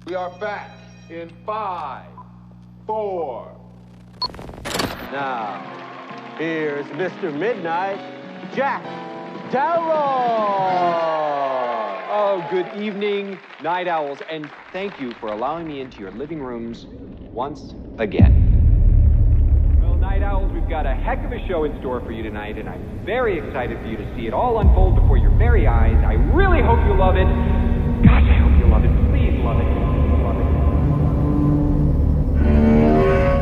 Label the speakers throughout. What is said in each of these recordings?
Speaker 1: We are back in 5, 4.
Speaker 2: Now, here's Mr. Midnight, Jack Darrow.
Speaker 3: Oh, good evening, Night Owls, and thank you for allowing me into your living rooms once again. Well, Night Owls, we've got a heck of a show in store for you tonight, and I'm very excited for you to see it all unfold before your very eyes. I really hope you love it. Gosh, I hope you love it. Please love it. Love it.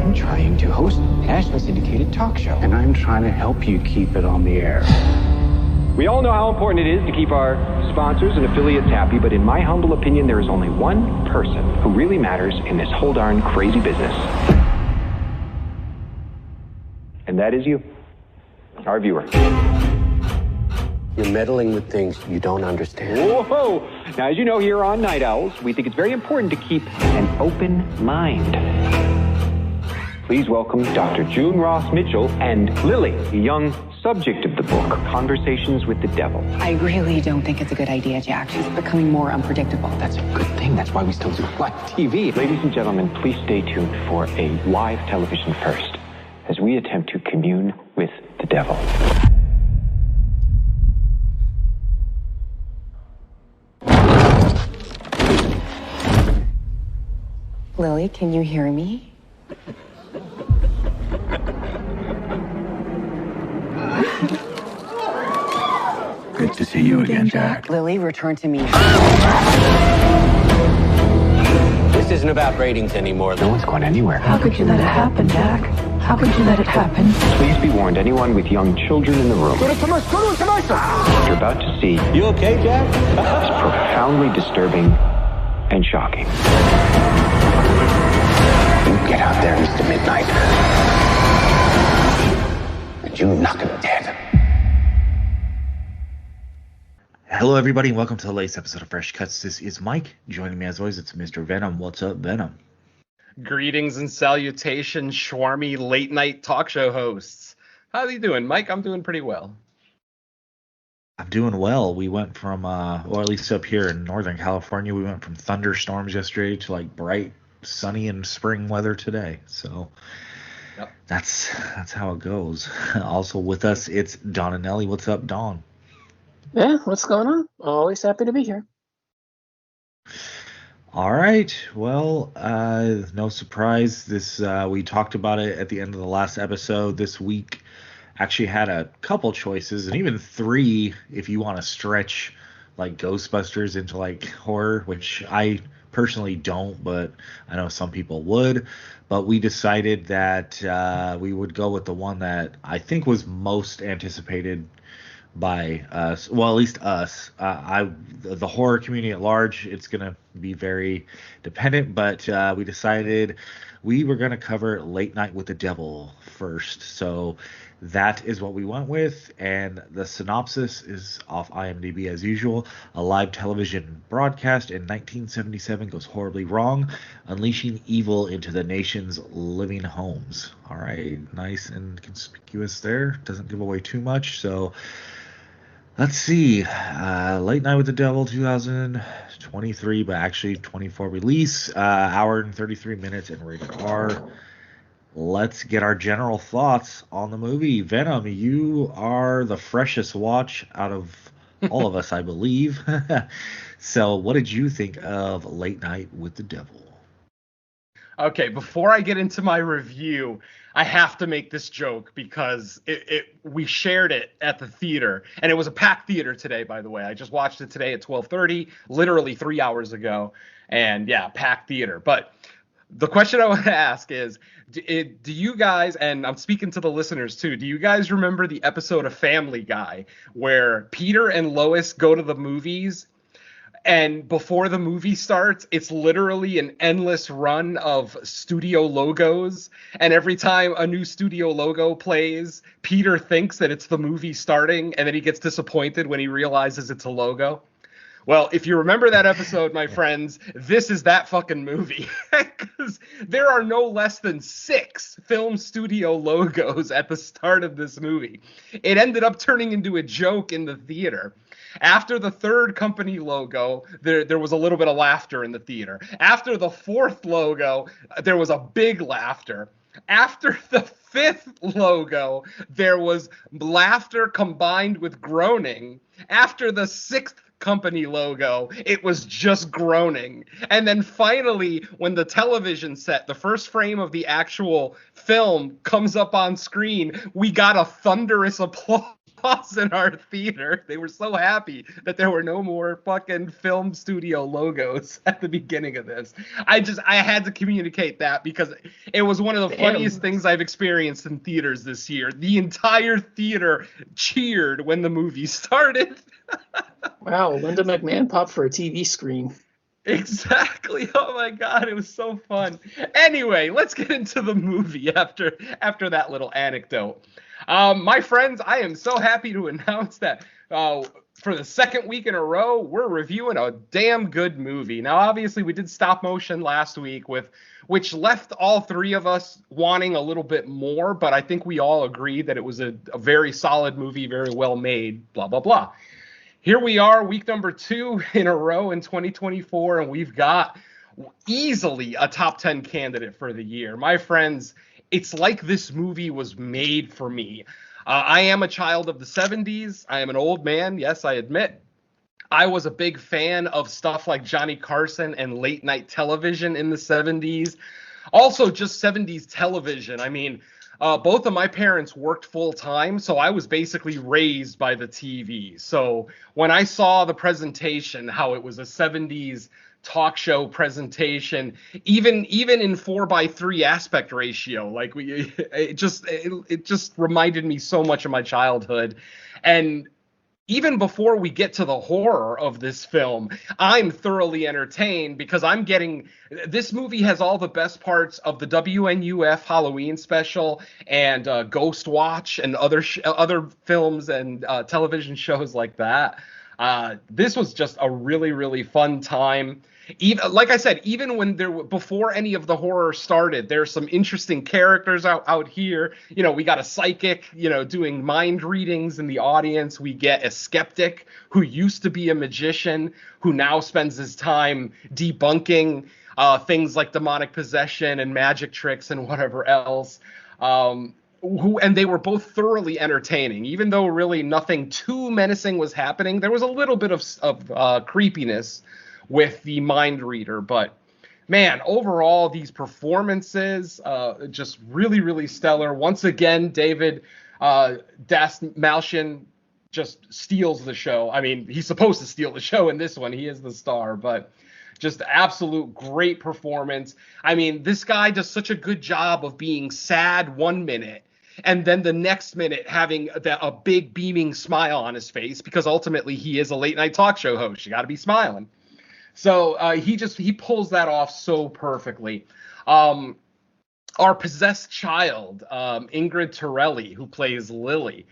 Speaker 4: I'm trying to host a nationally syndicated talk show, and I'm trying to help you keep it on the air.
Speaker 3: We all know how important it is to keep our sponsors and affiliates happy, but in my humble opinion, there is only one person who really matters in this whole darn crazy business. And that is you, our viewer.
Speaker 2: You're meddling with things you don't understand.
Speaker 3: Whoa! Now, as you know, here on Night Owls, we think it's very important to keep an open mind. Please welcome Dr. June Ross Mitchell and Lily, the young subject of the book, Conversations with the Devil.
Speaker 5: I really don't think it's a good idea, Jack. She's becoming more unpredictable.
Speaker 4: That's a good thing. That's why we still do live TV.
Speaker 3: Ladies and gentlemen, please stay tuned for a live television first as we attempt to commune with the devil.
Speaker 5: Lily, can you hear me?
Speaker 4: Good to see you again, Jack.
Speaker 5: Lily, return to me.
Speaker 2: This isn't about ratings anymore.
Speaker 4: No one's going anywhere.
Speaker 6: How could you let it happen, Jack? How could you let it happen?
Speaker 3: Please be warned, anyone with young children in the room. What you're about to see
Speaker 2: You okay, Jack?
Speaker 3: is profoundly disturbing and shocking.
Speaker 4: You get out there, Mr. Midnight. And you knock him dead.
Speaker 7: Hello, everybody, and welcome to the latest episode of Fresh Cuts. This is Mike. Joining me, as always, it's Mr. Venom. What's up, Venom?
Speaker 8: Greetings and salutations, Schwarmy late night talk show hosts. How are you doing, Mike? I'm doing pretty well.
Speaker 7: I'm doing well. We went from, or at least up here in Northern California, we went from thunderstorms yesterday to like bright, sunny, and spring weather today. So
Speaker 8: Yep.
Speaker 7: that's how it goes. Also with us, it's Don and Nelly. What's up, Don?
Speaker 9: Yeah, what's going on? Always happy to be here.
Speaker 7: All right. Well, no surprise. This we talked about it at the end of the last episode. This week actually had a couple choices, and even three if you want to stretch like Ghostbusters into like horror, which I personally don't, but I know some people would. But we decided that we would go with the one that I think was most anticipated by us, well, at least us. The horror community at large, it's gonna be very dependent, but we decided we were gonna cover Late Night with the Devil first. So that is what we went with, and the synopsis is off IMDb as usual. A live television broadcast in 1977 goes horribly wrong, unleashing evil into the nation's living homes. All right, nice and conspicuous there. Doesn't give away too much. So let's see. Late Night with the Devil 2023, but actually 24 release. Hour and 33 minutes and rated R. Let's get our general thoughts on the movie. Venom, you are the freshest watch out of all of us, I believe. So what did you think of Late Night with the Devil?
Speaker 8: Okay, before I get into my review, I have to make this joke because we shared it at the theater, and it was a packed theater today, by the way. I just watched it today at 12:30, literally 3 hours ago, and yeah, packed theater. But the question I want to ask is, do you guys, and I'm speaking to the listeners too, do you guys remember the episode of Family Guy where Peter and Lois go to the movies, and before the movie starts, it's literally an endless run of studio logos, and every time a new studio logo plays, Peter thinks that it's the movie starting, and then he gets disappointed when he realizes it's a logo? Well, if you remember that episode, my friends, this is that fucking movie. Because there are no less than 6 film studio logos at the start of this movie. It ended up turning into a joke in the theater. After the third company logo, there was a little bit of laughter in the theater. After the fourth logo, there was a big laughter. After the fifth logo, there was laughter combined with groaning. After the sixth company logo, it was just groaning. And then finally, when the television set, the first frame of the actual film comes up on screen, we got a thunderous applause in our theater. They were so happy that there were no more fucking film studio logos at the beginning of this. I had to communicate that because it was one of the funniest things I've experienced in theaters this year. The entire theater cheered when the movie started.
Speaker 9: Wow, Linda McMahon popped for a TV screen.
Speaker 8: Exactly. Oh my God, it was so fun. Anyway, let's get into the movie after that little anecdote. My friends, I am so happy to announce that for the second week in a row, we're reviewing a damn good movie. Now, obviously, we did stop motion last week, which left all three of us wanting a little bit more, but I think we all agreed that it was a very solid movie, very well made, blah, blah, blah. Here we are, week number 2 in a row in 2024, and we've got easily a top 10 candidate for the year. My friends, it's like this movie was made for me. I am a child of the 70s. I am an old man, yes, I admit. I was a big fan of stuff like Johnny Carson and late night television in the 70s. Also, just 70s television. I mean, both of my parents worked full time, so I was basically raised by the TV. So when I saw the presentation, how it was a 70s talk show presentation, even in 4:3 aspect ratio, like it just reminded me so much of my childhood. And even before we get to the horror of this film, I'm thoroughly entertained because this movie has all the best parts of the WNUF Halloween special and Ghost Watch and other films and television shows like that. This was just a really, really fun time. Even, like I said, even when before any of the horror started, there's some interesting characters out here. You know, we got a psychic, doing mind readings in the audience. We get a skeptic who used to be a magician, who now spends his time debunking things like demonic possession and magic tricks and whatever else. And they were both thoroughly entertaining, even though really nothing too menacing was happening. There was a little bit of creepiness with the mind reader, but man, overall these performances just really, really stellar. Once again, David Dastmalchian just steals the show. I mean, he's supposed to steal the show in this one. He is the star, but just absolute great performance. I mean, this guy does such a good job of being sad one minute and then the next minute having a big beaming smile on his face, because ultimately he is a late night talk show host. You got to be smiling. So he pulls that off so perfectly. Our possessed child, Ingrid Torelli, who plays Lily,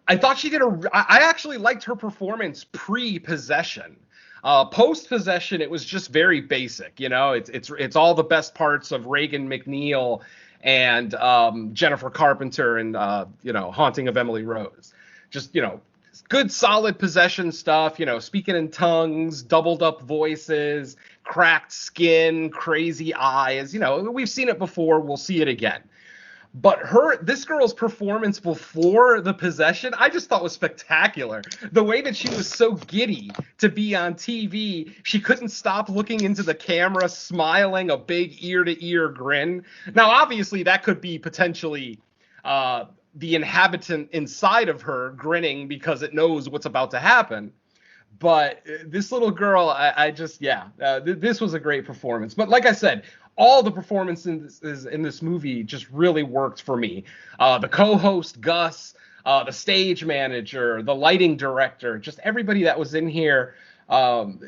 Speaker 8: I thought she did I actually liked her performance pre-possession. Post-possession, it was just very basic. It's all the best parts of Reagan McNeil and Jennifer Carpenter and Haunting of Emily Rose. Just good, solid possession stuff, speaking in tongues, doubled up voices, cracked skin, crazy eyes. We've seen it before. We'll see it again. But this girl's performance before the possession, I just thought was spectacular. The way that she was so giddy to be on TV, she couldn't stop looking into the camera, smiling, a big ear-to-ear grin. Now, obviously, that could be potentially the inhabitant inside of her grinning because it knows what's about to happen. But this little girl, this was a great performance. But like I said, all the performances in this movie just really worked for me. The co-host, Gus, the stage manager, the lighting director, just everybody that was in here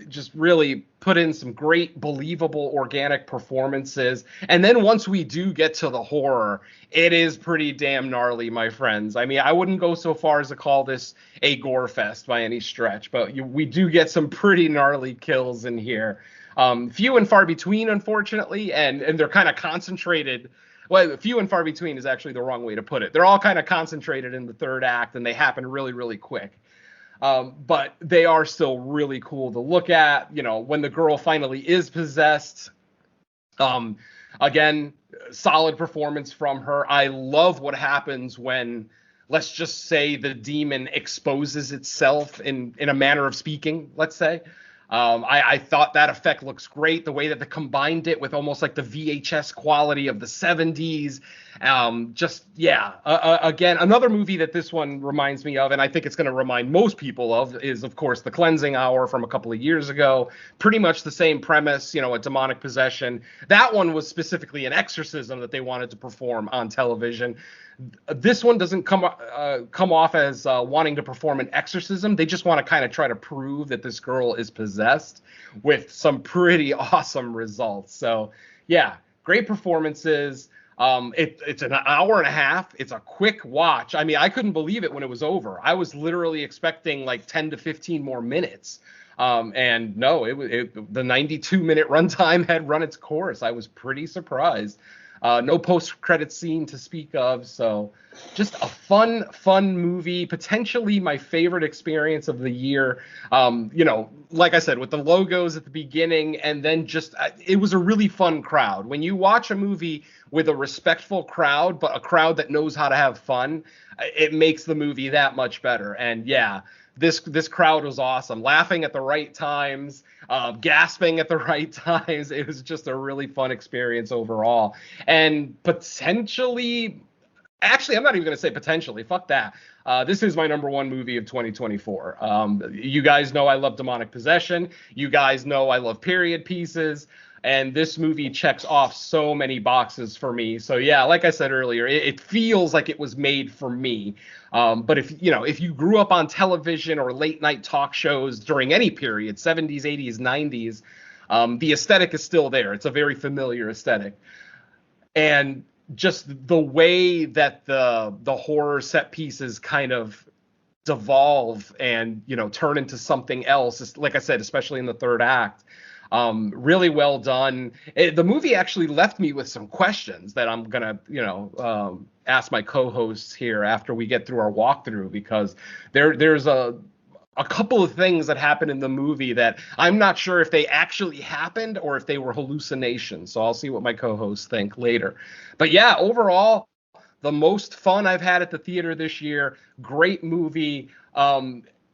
Speaker 8: just really put in some great, believable, organic performances. And then once we do get to the horror, it is pretty damn gnarly, my friends. I mean, I wouldn't go so far as to call this a gore fest by any stretch, but we do get some pretty gnarly kills in here. Few and far between, unfortunately, and they're kind of concentrated. Well, few and far between is actually the wrong way to put it. They're all kind of concentrated in the third act, and they happen really, really quick. But they are still really cool to look at. When the girl finally is possessed, again, solid performance from her. I love what happens when, let's just say, the demon exposes itself in a manner of speaking, let's say. I thought that effect looks great. The way that they combined it with almost like the VHS quality of the 70s. Again, another movie that this one reminds me of, and I think it's going to remind most people of, is, of course, The Cleansing Hour from a couple of years ago. Pretty much the same premise, a demonic possession. That one was specifically an exorcism that they wanted to perform on television. This one doesn't come off as wanting to perform an exorcism. They just want to kind of try to prove that this girl is possessed, with some pretty awesome results. So, yeah, great performances. It's an hour and a half. It's a quick watch. I mean, I couldn't believe it when it was over. I was literally expecting like 10 to 15 more minutes. And no, the 92-minute runtime had run its course. I was pretty surprised. No post-credit scene to speak of, so just a fun movie, potentially my favorite experience of the year. Like I said, with the logos at the beginning, and then it was a really fun crowd. When you watch a movie with a respectful crowd, but a crowd that knows how to have fun, it makes the movie that much better. And yeah, this crowd was awesome, laughing at the right times, gasping at the right times. It was just a really fun experience overall. And potentially, actually, I'm not even going to say potentially, fuck that. This is my number one movie of 2024. You guys know I love demonic possession. You guys know I love period pieces. And this movie checks off so many boxes for me. So yeah, like I said earlier, it feels like it was made for me. But if you grew up on television or late night talk shows during any period, 70s, 80s, 90s, the aesthetic is still there. It's a very familiar aesthetic. And just the way that the horror set pieces kind of devolve and, turn into something else, like I said, especially in the third act. Really well done. The movie actually left me with some questions that I'm gonna, ask my co-hosts here after we get through our walkthrough, because there's a couple of things that happen in the movie that I'm not sure if they actually happened or if they were hallucinations. So I'll see what my co-hosts think later. But yeah, overall, the most fun I've had at the theater this year. Great movie.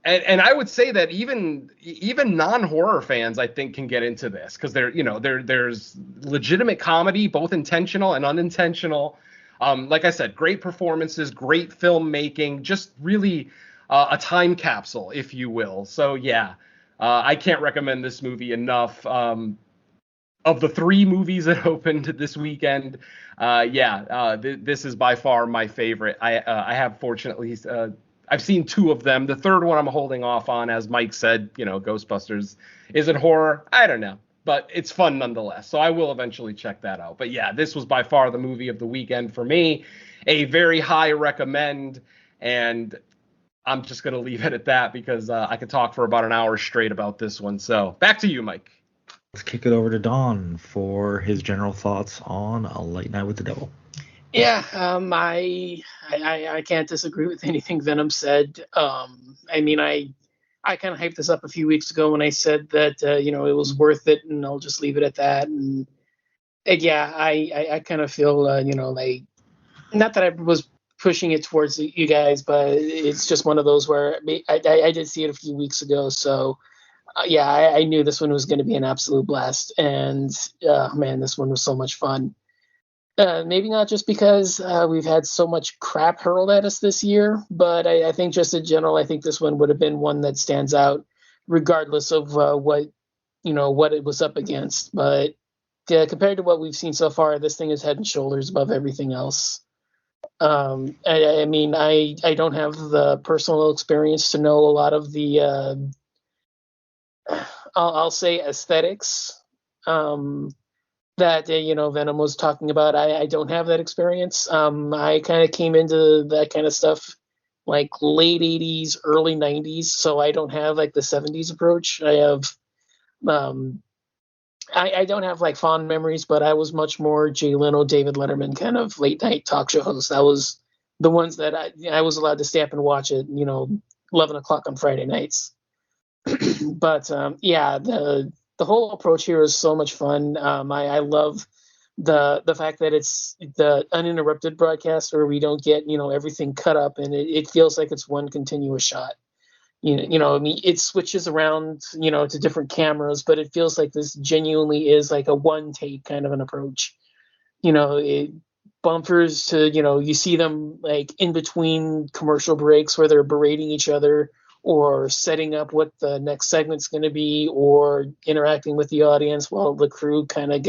Speaker 8: And I would say that even non-horror fans, I think, can get into this, because there's legitimate comedy, both intentional and unintentional. Like I said, great performances, great filmmaking, just really a time capsule, if you will. So yeah, I can't recommend this movie enough. Of the three movies that opened this weekend, this is by far my favorite. I have fortunately. I've seen two of them. The third one I'm holding off on, as Mike said, Ghostbusters. Is it horror? I don't know, but it's fun nonetheless. So I will eventually check that out. But yeah, this was by far the movie of the weekend for me. A very high recommend, and I'm just going to leave it at that, because I could talk for about an hour straight about this one. So back to you, Mike.
Speaker 7: Let's kick it over to Don for his general thoughts on A Late Night with the Devil.
Speaker 9: Yeah, I can't disagree with anything Venom said. I kind of hyped this up a few weeks ago when I said that, it was worth it, and I'll just leave it at that. And I kind of feel, like, not that I was pushing it towards you guys, but it's just one of those where I did see it a few weeks ago. So, I knew this one was going to be an absolute blast. And, man, this one was so much fun. Maybe not just because we've had so much crap hurled at us this year, but I think just in general, I think this one would have been one that stands out regardless of what it was up against. But compared to what we've seen so far, this thing is head and shoulders above everything else. I don't have the personal experience to know a lot of the, I'll say, aesthetics. That Venom was talking about. I don't have that experience. I kind of came into that kind of stuff like late 80s, early 90s, so I don't have like the 70s approach. I have I don't have like fond memories, but I was much more Jay Leno, David Letterman kind of late night talk show host. That was the ones that I was allowed to stay up and watch it, 11 o'clock on Friday nights. But yeah, the whole approach here is so much fun. I love the fact that it's the uninterrupted broadcast where we don't get everything cut up, and it feels like it's one continuous shot. I mean, it switches around to different cameras, but it feels like this genuinely is like a one take kind of an approach. It bumpers to you see them like in between commercial breaks where they're berating each other or setting up what the next segment's going to be, or interacting with the audience while the crew kind of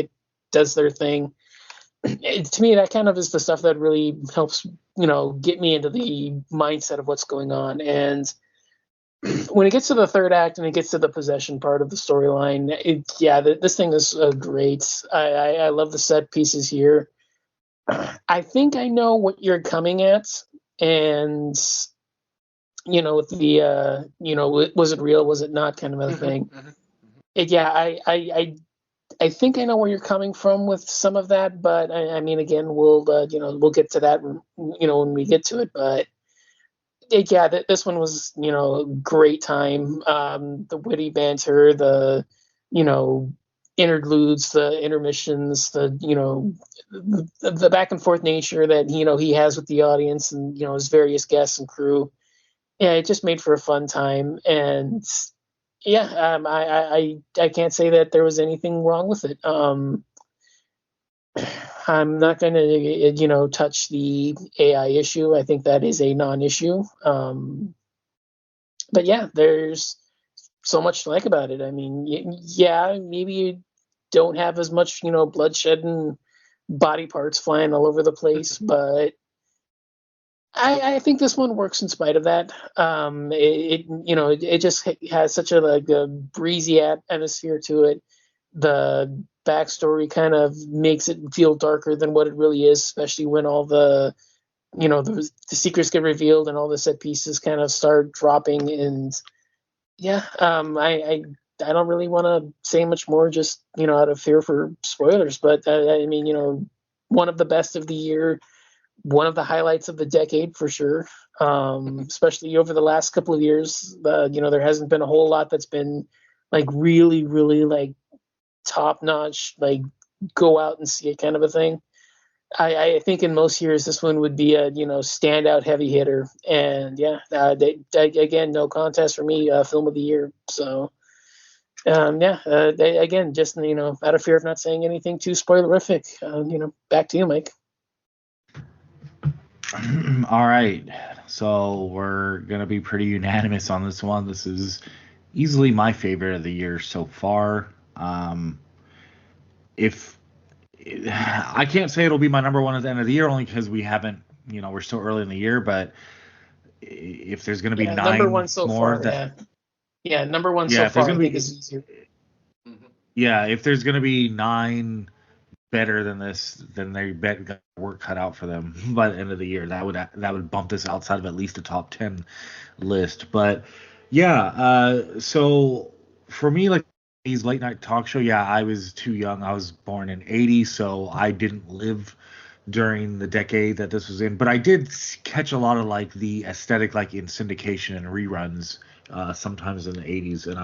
Speaker 9: does their thing. To me, that kind of is the stuff that really helps, get me into the mindset of what's going on. And when it gets to the third act and it gets to the possession part of the storyline, this thing is great. I love the set pieces here. I think I know what you're coming at, and with the was it real, was it not kind of a thing. I think I know where you're coming from with some of that, but I mean, again, we'll get to that when we get to it. But this one was a great time. The witty banter, the interludes, the intermissions, the back and forth nature that he has with the audience and his various guests and crew. Yeah, it just made for a fun time. And I can't say that there was anything wrong with it. I'm not going to touch the AI issue. I think that is a non-issue. But yeah, there's so much to like about it. I mean, maybe you don't have as much bloodshed and body parts flying all over the place, but I think this one works in spite of that. It just has such a breezy atmosphere to it. The backstory kind of makes it feel darker than what it really is, especially when all the secrets get revealed and all the set pieces kind of start dropping. And I don't really want to say much more, just out of fear for spoilers. But I mean, one of the best of the year. One of the highlights of the decade for sure, especially over the last couple of years. There hasn't been a whole lot that's been like really, really like top notch, like go out and see it kind of a thing. I think in most years this one would be a standout heavy hitter, and again, no contest for me, film of the year. So again, just out of fear of not saying anything too spoilerific, back to you, Mike.
Speaker 7: All right, so we're gonna be pretty unanimous on this one. This is easily my favorite of the year so far. If I can't say it'll be my number one at the end of the year, only because we haven't, we're still early in the year. But if there's gonna be 9
Speaker 9: number one so
Speaker 7: more,
Speaker 9: far, number one so far, I think is easier.
Speaker 7: Yeah, if there's gonna be 9 better than this, then they got work cut out for them by the end of the year. That would bump this outside of at least a top 10 list. But so for me, like these late night talk show, I was too young. I was born in '80, so I didn't live during the decade that this was in. But I did catch a lot of like the aesthetic, like in syndication and reruns. Sometimes in the 80s, and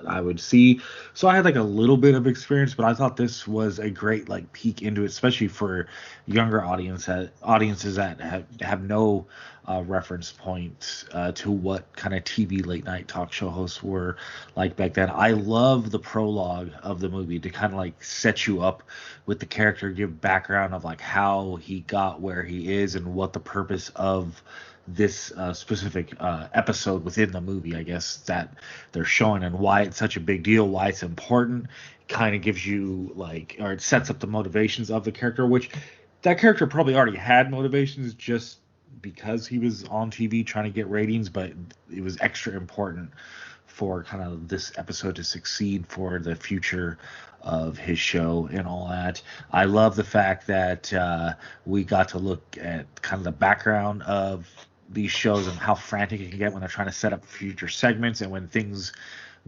Speaker 7: I would see. So I had like a little bit of experience, but I thought this was a great like peek into it, especially for younger audiences that have no reference points to what kind of TV late night talk show hosts were like back then. I love the prologue of the movie to kind of like set you up with the character, give background of like how he got where he is and what the purpose of this specific episode within the movie, I guess, that they're showing, and why it's such a big deal, why it's important. It kind of gives you like, or it sets up the motivations of the character, which that character probably already had motivations just because he was on TV trying to get ratings, but it was extra important for kind of this episode to succeed for the future of his show and all that. I love the fact that we got to look at kind of the background of these shows and how frantic it can get when they're trying to set up future segments, and when things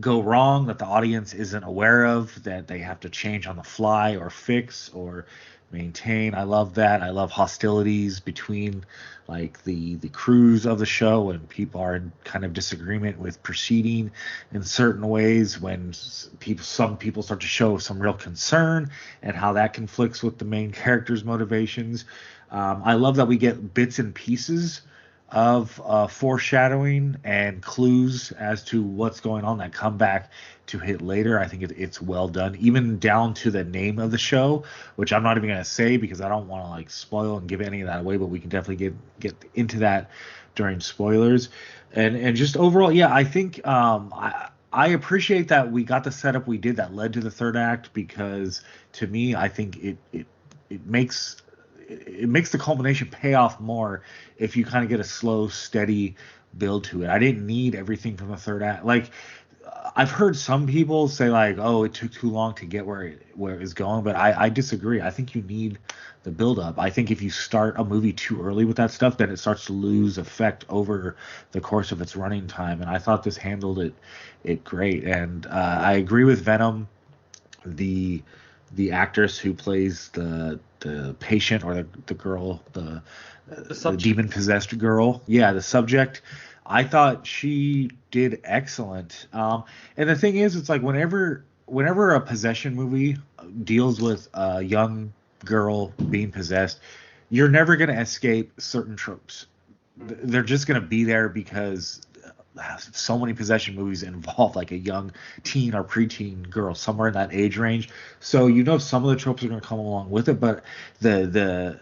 Speaker 7: go wrong that the audience isn't aware of, that they have to change on the fly or fix or maintain. I love that. I love hostilities between like the crews of the show when people are in kind of disagreement with proceeding in certain ways, when some people start to show some real concern and how that conflicts with the main character's motivations. I love that we get bits and pieces of foreshadowing and clues as to what's going on that come back to hit later. I think it's well done, even down to the name of the show, which I'm not even going to say because I don't want to like spoil and give any of that away, but we can definitely get into that during spoilers. And just overall, yeah, I think I appreciate that we got the setup we did that led to the third act, because to me, I think it makes the culmination pay off more if you kind of get a slow, steady build to it. I didn't need everything from the third act. Like, I've heard some people say like, oh, it took too long to get where it is going, but I disagree. I think you need the build up. I think if you start a movie too early with that stuff, then it starts to lose effect over the course of its running time. And I thought this handled it great. And I agree with Venom. The actress who plays the patient, or the girl, the demon possessed girl, the subject, I thought she did excellent. And the thing is, it's like whenever a possession movie deals with a young girl being possessed, you're never going to escape certain tropes. They're just going to be there because so many possession movies involve like a young teen or preteen girl, somewhere in that age range. So some of the tropes are going to come along with it, but the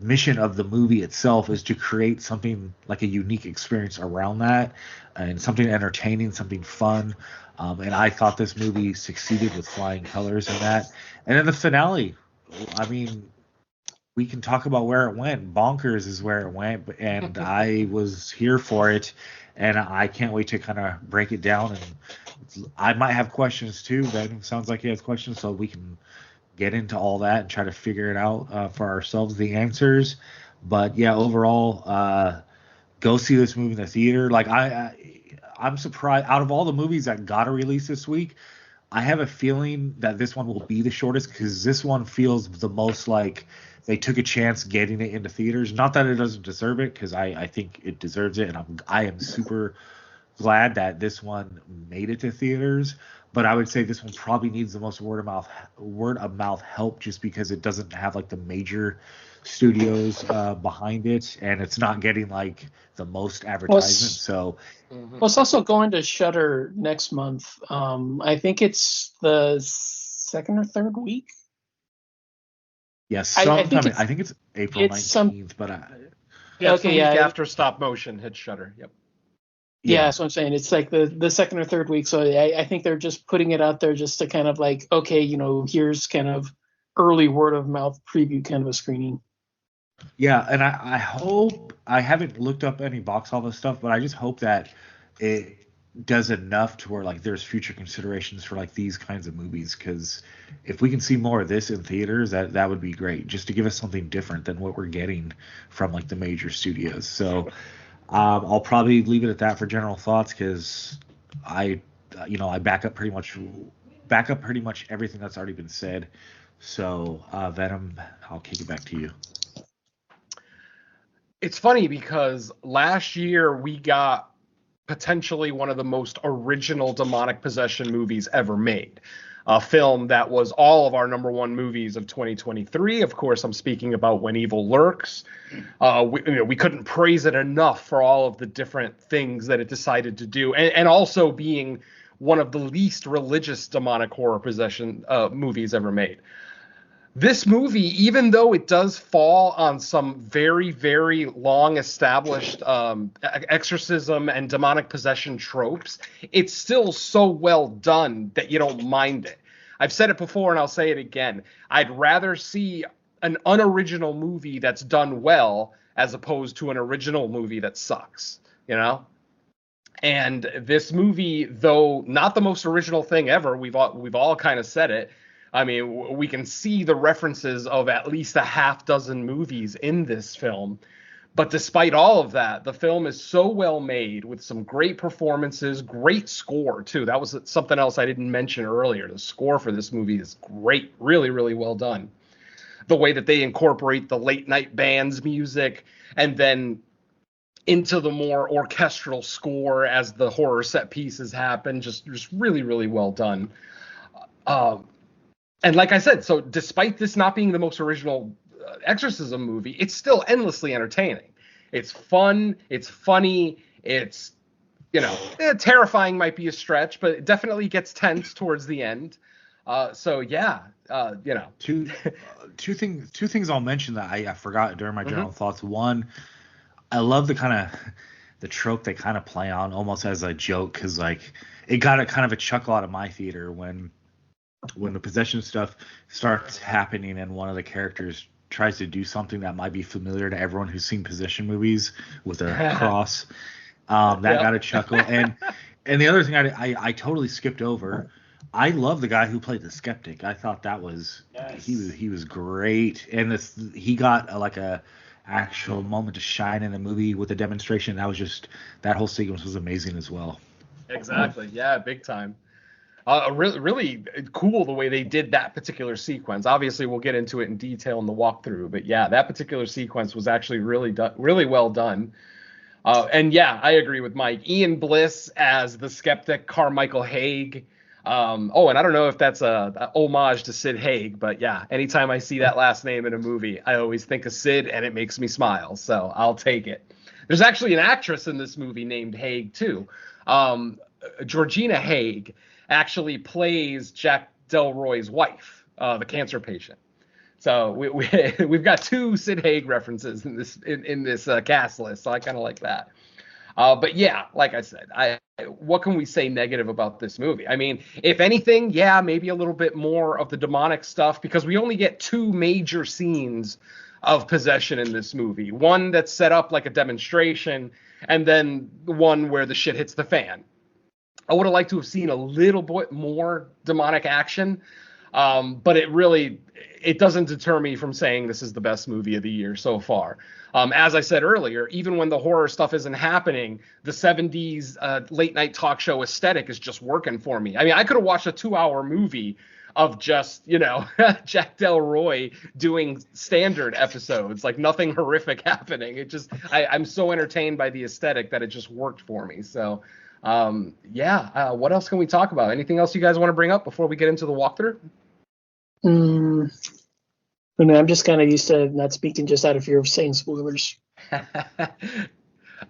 Speaker 7: mission of the movie itself is to create something like a unique experience around that, and something entertaining, something fun. And I thought this movie succeeded with flying colors in that. And then the finale, I mean, we can talk about where it went. Bonkers is where it went, and I was here for it. And I can't wait to kind of break it down. And I might have questions too. Ben sounds like he has questions, so we can get into all that and try to figure it out for ourselves, the answers. But yeah, overall, go see this movie in the theater. Like I'm surprised, out of all the movies that got a release this week, I have a feeling that this one will be the shortest, because this one feels the most like they took a chance getting it into theaters. Not that it doesn't deserve it, because I think it deserves it, and I am super glad that this one made it to theaters. But I would say this one probably needs the most word of mouth help, just because it doesn't have like the major studios behind it, and it's not getting like the most advertisement.
Speaker 9: Well, it's also going to Shudder next month. I think it's the second or third week.
Speaker 7: Yes, I think it's April 19th, but
Speaker 8: it's the week after Stop Motion hits Shudder. Yep.
Speaker 9: Yeah, that's what I'm saying. It's like the second or third week. So I think they're just putting it out there just to kind of like, okay, here's kind of early word of mouth preview kind of a screening.
Speaker 7: Yeah, and I hope, I haven't looked up any box office stuff, but I just hope that it does enough to where like there's future considerations for like these kinds of movies, because if we can see more of this in theaters, that would be great, just to give us something different than what we're getting from like the major studios. So I'll probably leave it at that for general thoughts, because I back up pretty much everything that's already been said. So Venom, I'll kick it back to you.
Speaker 8: It's funny because last year we got potentially one of the most original demonic possession movies ever made. A film that was all of our number one movies of 2023. Of course, I'm speaking about When Evil Lurks. We couldn't praise it enough for all of the different things that it decided to do, and also being one of the least religious demonic horror possession movies ever made. This movie, even though it does fall on some very, very long established exorcism and demonic possession tropes, it's still so well done that you don't mind it. I've said it before and I'll say it again. I'd rather see an unoriginal movie that's done well as opposed to an original movie that sucks, And this movie, though not the most original thing ever, we've all kind of said it. I mean, we can see the references of at least a half dozen movies in this film, But despite all of that, the film is so well made with some great performances, great score too. That was something else I didn't mention earlier. The score for this movie is great, really, really well done. The way that they incorporate the late night band's music and then into the more orchestral score as the horror set pieces happen, just really, really well done. And like I said, so despite this not being the most original exorcism movie, it's still endlessly entertaining. It's fun, it's funny, it's, terrifying might be a stretch, but it definitely gets tense towards the end.
Speaker 7: Two things I'll mention that I forgot during my general thoughts. One, I love the trope they kind of play on almost as a joke, because like it got a kind of a chuckle out of my theater when the possession stuff starts happening and one of the characters tries to do something that might be familiar to everyone who's seen possession movies with a cross. Got a chuckle. And the other thing I totally skipped over, I love the guy who played the skeptic. I thought that was he was great, and he got a actual moment to shine in the movie with a demonstration. That whole sequence was amazing as well.
Speaker 8: Exactly. Yeah, big time. Really, really cool the way they did that particular sequence. Obviously, we'll get into it in detail in the walkthrough, but yeah, that particular sequence was actually really well done. And yeah, I agree with Mike. Ian Bliss as the skeptic, Carmichael Haig. And I don't know if that's a homage to Sid Haig, but yeah, anytime I see that last name in a movie, I always think of Sid, and it makes me smile, so I'll take it. There's actually an actress in this movie named Haig, too. Georgina Haig actually plays Jack Delroy's wife, the cancer patient. So we've got two Sid Haig references in this cast list, so I kind of like that. But yeah, like I said, what can we say negative about this movie? I mean, if anything, yeah, maybe a little bit more of the demonic stuff, because we only get two major scenes of possession in this movie. One that's set up like a demonstration, and then one where the shit hits the fan. I would have liked to have seen a little bit more demonic action, but it doesn't deter me from saying this is the best movie of the year so far. As I said earlier, even when the horror stuff isn't happening, the 70s late night talk show aesthetic is just working for me. I mean, I could have watched a 2-hour movie of just, Jack Delroy doing standard episodes, like nothing horrific happening. I'm so entertained by the aesthetic that it just worked for me. So, what else can we talk about? Anything else you guys want to bring up before we get into the walkthrough?
Speaker 9: I mean, I'm just kind of used to not speaking just out of fear of saying spoilers.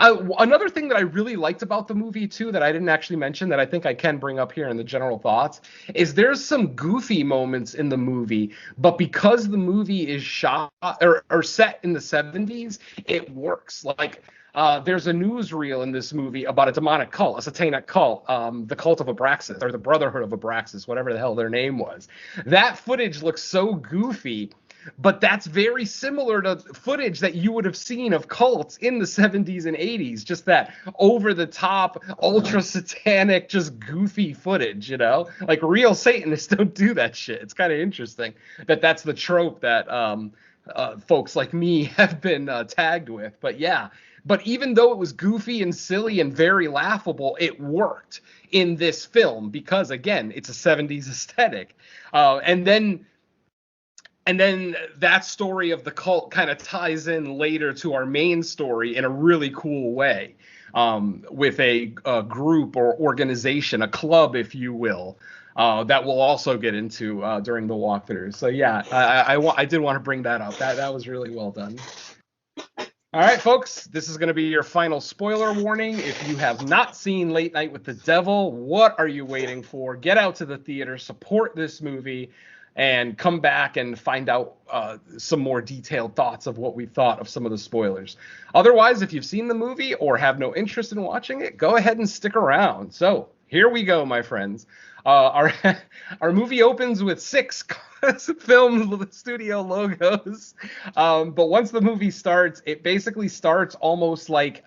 Speaker 8: Another thing that I really liked about the movie, too, that I didn't actually mention that I think I can bring up here in the general thoughts, is there's some goofy moments in the movie, but because the movie is shot or set in the 70s, it works. Like, there's a newsreel in this movie about a demonic cult, a satanic cult, the cult of Abraxas, or the Brotherhood of Abraxas, whatever the hell their name was. That footage looks so goofy, but that's very similar to footage that you would have seen of cults in the 70s and 80s, just that over-the-top, ultra-satanic, just goofy footage, Like, real Satanists don't do that shit. It's kind of interesting that that's the trope that folks like me have been tagged with. But yeah, but even though it was goofy and silly and very laughable, it worked in this film because, again, it's a 70s aesthetic. And then that story of the cult kind of ties in later to our main story in a really cool way, with a group or organization, a club, if you will, that we'll also get into during the walkthrough. So yeah, I did want to bring that up. That was really well done. All right, folks, this is going to be your final spoiler warning. If you have not seen Late Night with the Devil, what are you waiting for? Get out to the theater, support this movie, and come back and find out some more detailed thoughts of what we thought of some of the spoilers. Otherwise, if you've seen the movie or have no interest in watching it, go ahead and stick around. So here we go, my friends. Our movie opens with 6 film studio logos, but once the movie starts, it basically starts almost like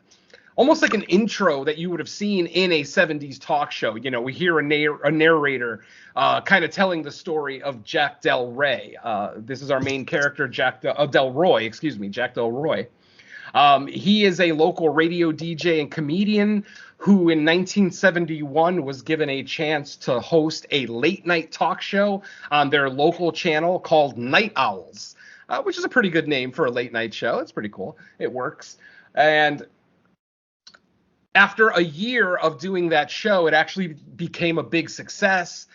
Speaker 8: an intro that you would have seen in a 70s talk show. We hear a narrator kind of telling the story of Jack Delroy. This is our main character, Jack Delroy. He is a local radio DJ and comedian who in 1971 was given a chance to host a late night talk show on their local channel called Night Owls, which is a pretty good name for a late night show. It's pretty cool. It works. And after a year of doing that show, it actually became a big success.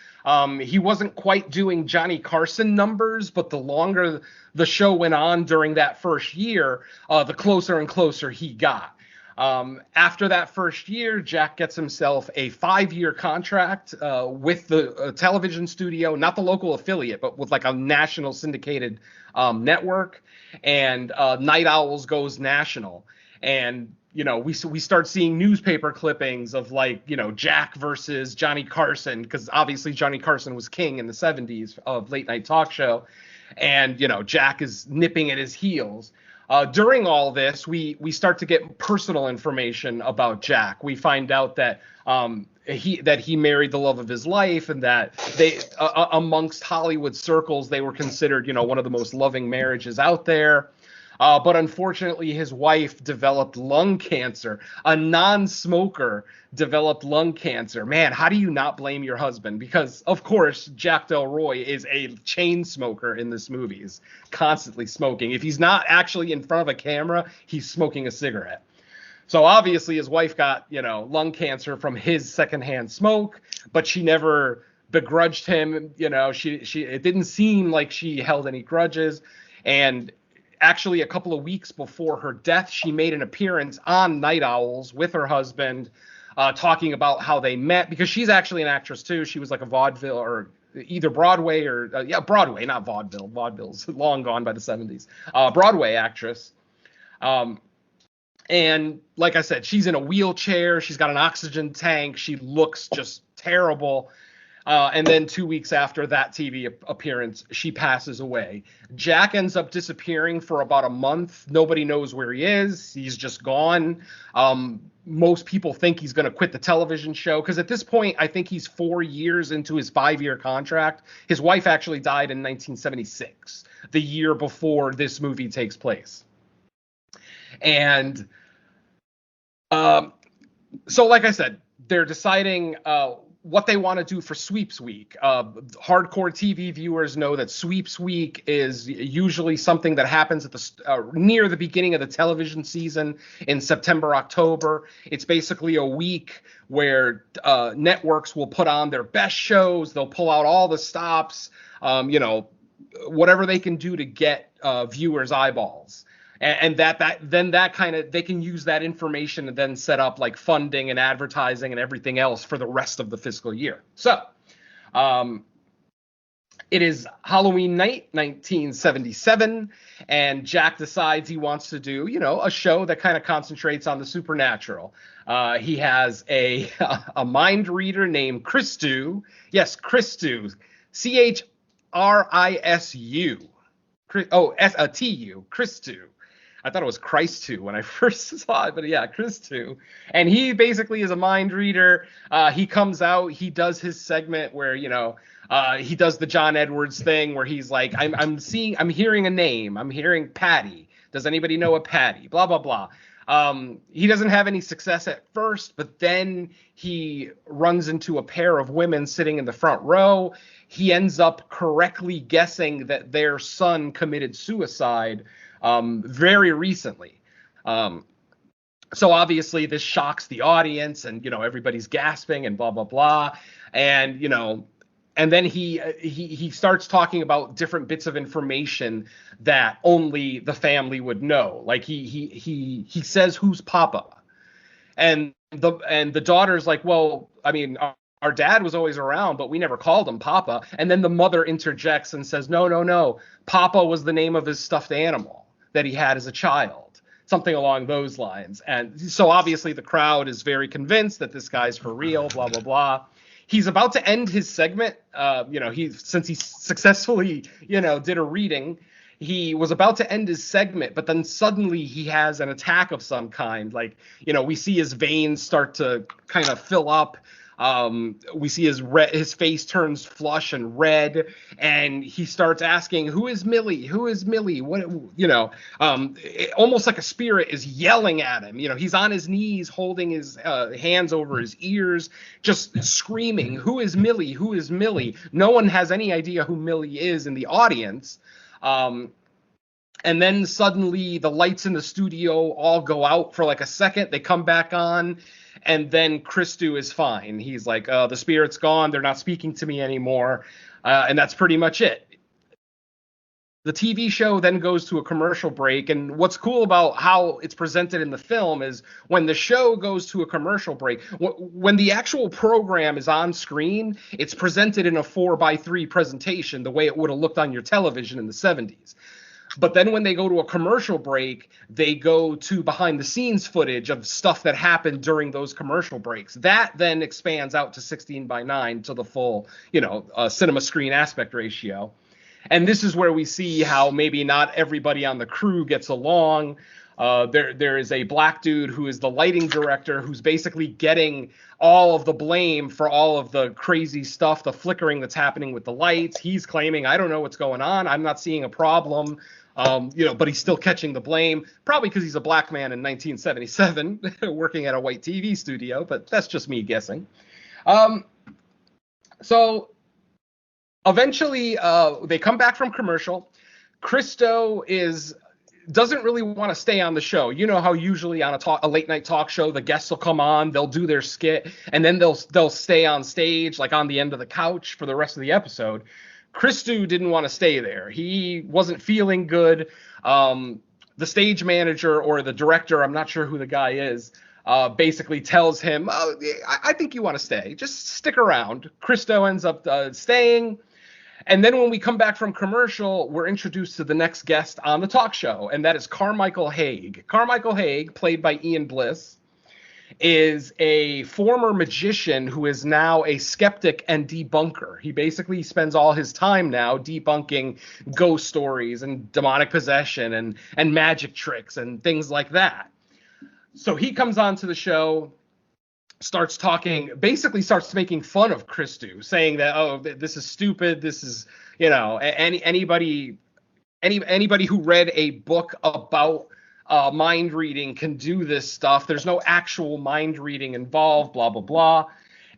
Speaker 8: He wasn't quite doing Johnny Carson numbers, but the longer the show went on during that first year, the closer and closer he got. After that first year, Jack gets himself a 5-year contract with the television studio, not the local affiliate, but with like a national syndicated network. And Night Owls goes national. And we start seeing newspaper clippings of like, Jack versus Johnny Carson, because obviously Johnny Carson was king in the 70s of late night talk show. And, Jack is nipping at his heels. During all this, we start to get personal information about Jack. We find out that he married the love of his life, and that they amongst Hollywood circles, they were considered, one of the most loving marriages out there. But unfortunately, his wife developed lung cancer. A non-smoker developed lung cancer. Man, how do you not blame your husband? Because, of course, Jack Delroy is a chain smoker in this movie. He's constantly smoking. If he's not actually in front of a camera, he's smoking a cigarette. So obviously his wife got, lung cancer from his secondhand smoke, but she never begrudged him. It didn't seem like she held any grudges. And actually, a couple of weeks before her death, she made an appearance on Night Owls with her husband, talking about how they met, because she's actually an actress too. She was like a vaudeville, or either Broadway or Broadway, not vaudeville. Vaudeville's long gone by the 70s. Broadway actress. And like I said, she's in a wheelchair. She's got an oxygen tank. She looks just terrible. And then 2 weeks after that TV appearance, she passes away. Jack ends up disappearing for about a month. Nobody knows where he is. He's just gone. Most people think he's going to quit the television show, because at this point, I think he's 4 years into his 5-year contract. His wife actually died in 1976, the year before this movie takes place. And so, like I said, they're deciding what they want to do for Sweeps Week. Hardcore TV viewers know that Sweeps Week is usually something that happens at the near the beginning of the television season in September, October. It's basically a week where networks will put on their best shows. They'll pull out all the stops, whatever they can do to get viewers' eyeballs. And that kind of, they can use that information and then set up like funding and advertising and everything else for the rest of the fiscal year. So it is Halloween night, 1977, and Jack decides he wants to do, a show that kind of concentrates on the supernatural. He has a mind reader named Christu. Yes, Christu. Chrisisu. T-U. Christu. I thought it was Christ 2 when I first saw it, but yeah, Chris 2. And he basically is a mind reader. He comes out, he does his segment where, he does the John Edwards thing where he's like, I'm hearing a name. I'm hearing Patty. Does anybody know a Patty? Blah, blah, blah. He doesn't have any success at first, but then he runs into a pair of women sitting in the front row. He ends up correctly guessing that their son committed suicide very recently. So obviously this shocks the audience, and everybody's gasping and blah blah blah, and and then he starts talking about different bits of information that only the family would know. Like he says, "Who's Papa?" And the daughter's like, "Well, I mean, our dad was always around, but we never called him Papa." And then the mother interjects and says, No. Papa was the name of his stuffed animal that he had as a child, something along those lines. And so obviously the crowd is very convinced that this guy's for real, blah, blah, blah. He's about to end his segment. Since he successfully, did a reading, he was about to end his segment, but then suddenly he has an attack of some kind. Like, we see his veins start to kind of fill up. We see his face turns flush and red, and he starts asking, "Who is Millie? Who is Millie?" What, almost like a spirit is yelling at him. He's on his knees, holding his hands over his ears, just screaming, "Who is Millie? Who is Millie?" No one has any idea who Millie is in the audience. And then suddenly the lights in the studio all go out for like a second. They come back on, and then Christu is fine. He's like, the spirit's gone. They're not speaking to me anymore. And that's pretty much it. The TV show then goes to a commercial break. And what's cool about how it's presented in the film is when the show goes to a commercial break, when the actual program is on screen, it's presented in a 4:3 presentation, the way it would have looked on your television in the 70s. But then when they go to a commercial break, they go to behind the scenes footage of stuff that happened during those commercial breaks. That then expands out to 16:9 to the full, cinema screen aspect ratio. And this is where we see how maybe not everybody on the crew gets along. There is a black dude who is the lighting director who's basically getting all of the blame for all of the crazy stuff, the flickering that's happening with the lights. He's claiming, I don't know what's going on. I'm not seeing a problem. But he's still catching the blame, probably because he's a black man in 1977 working at a white TV studio, but that's just me guessing. So eventually they come back from commercial. Christo doesn't really want to stay on the show. You know how usually on a late night talk show, the guests will come on, they'll do their skit, and then they'll stay on stage, like on the end of the couch for the rest of the episode. Christu didn't want to stay there. He wasn't feeling good. The stage manager or the director, I'm not sure who the guy is, basically tells him, I think you want to stay. Just stick around. Christo ends up staying. And then when we come back from commercial, we're introduced to the next guest on the talk show, and that is Carmichael Haig. Carmichael Haig, played by Ian Bliss, is a former magician who is now a skeptic and debunker. He basically spends all his time now debunking ghost stories and demonic possession and magic tricks and things like that. So he comes on to the show, starts making fun of Christu, saying that, this is stupid. This is, anybody who read a book about mind reading can do this stuff. There's no actual mind reading involved, blah, blah, blah.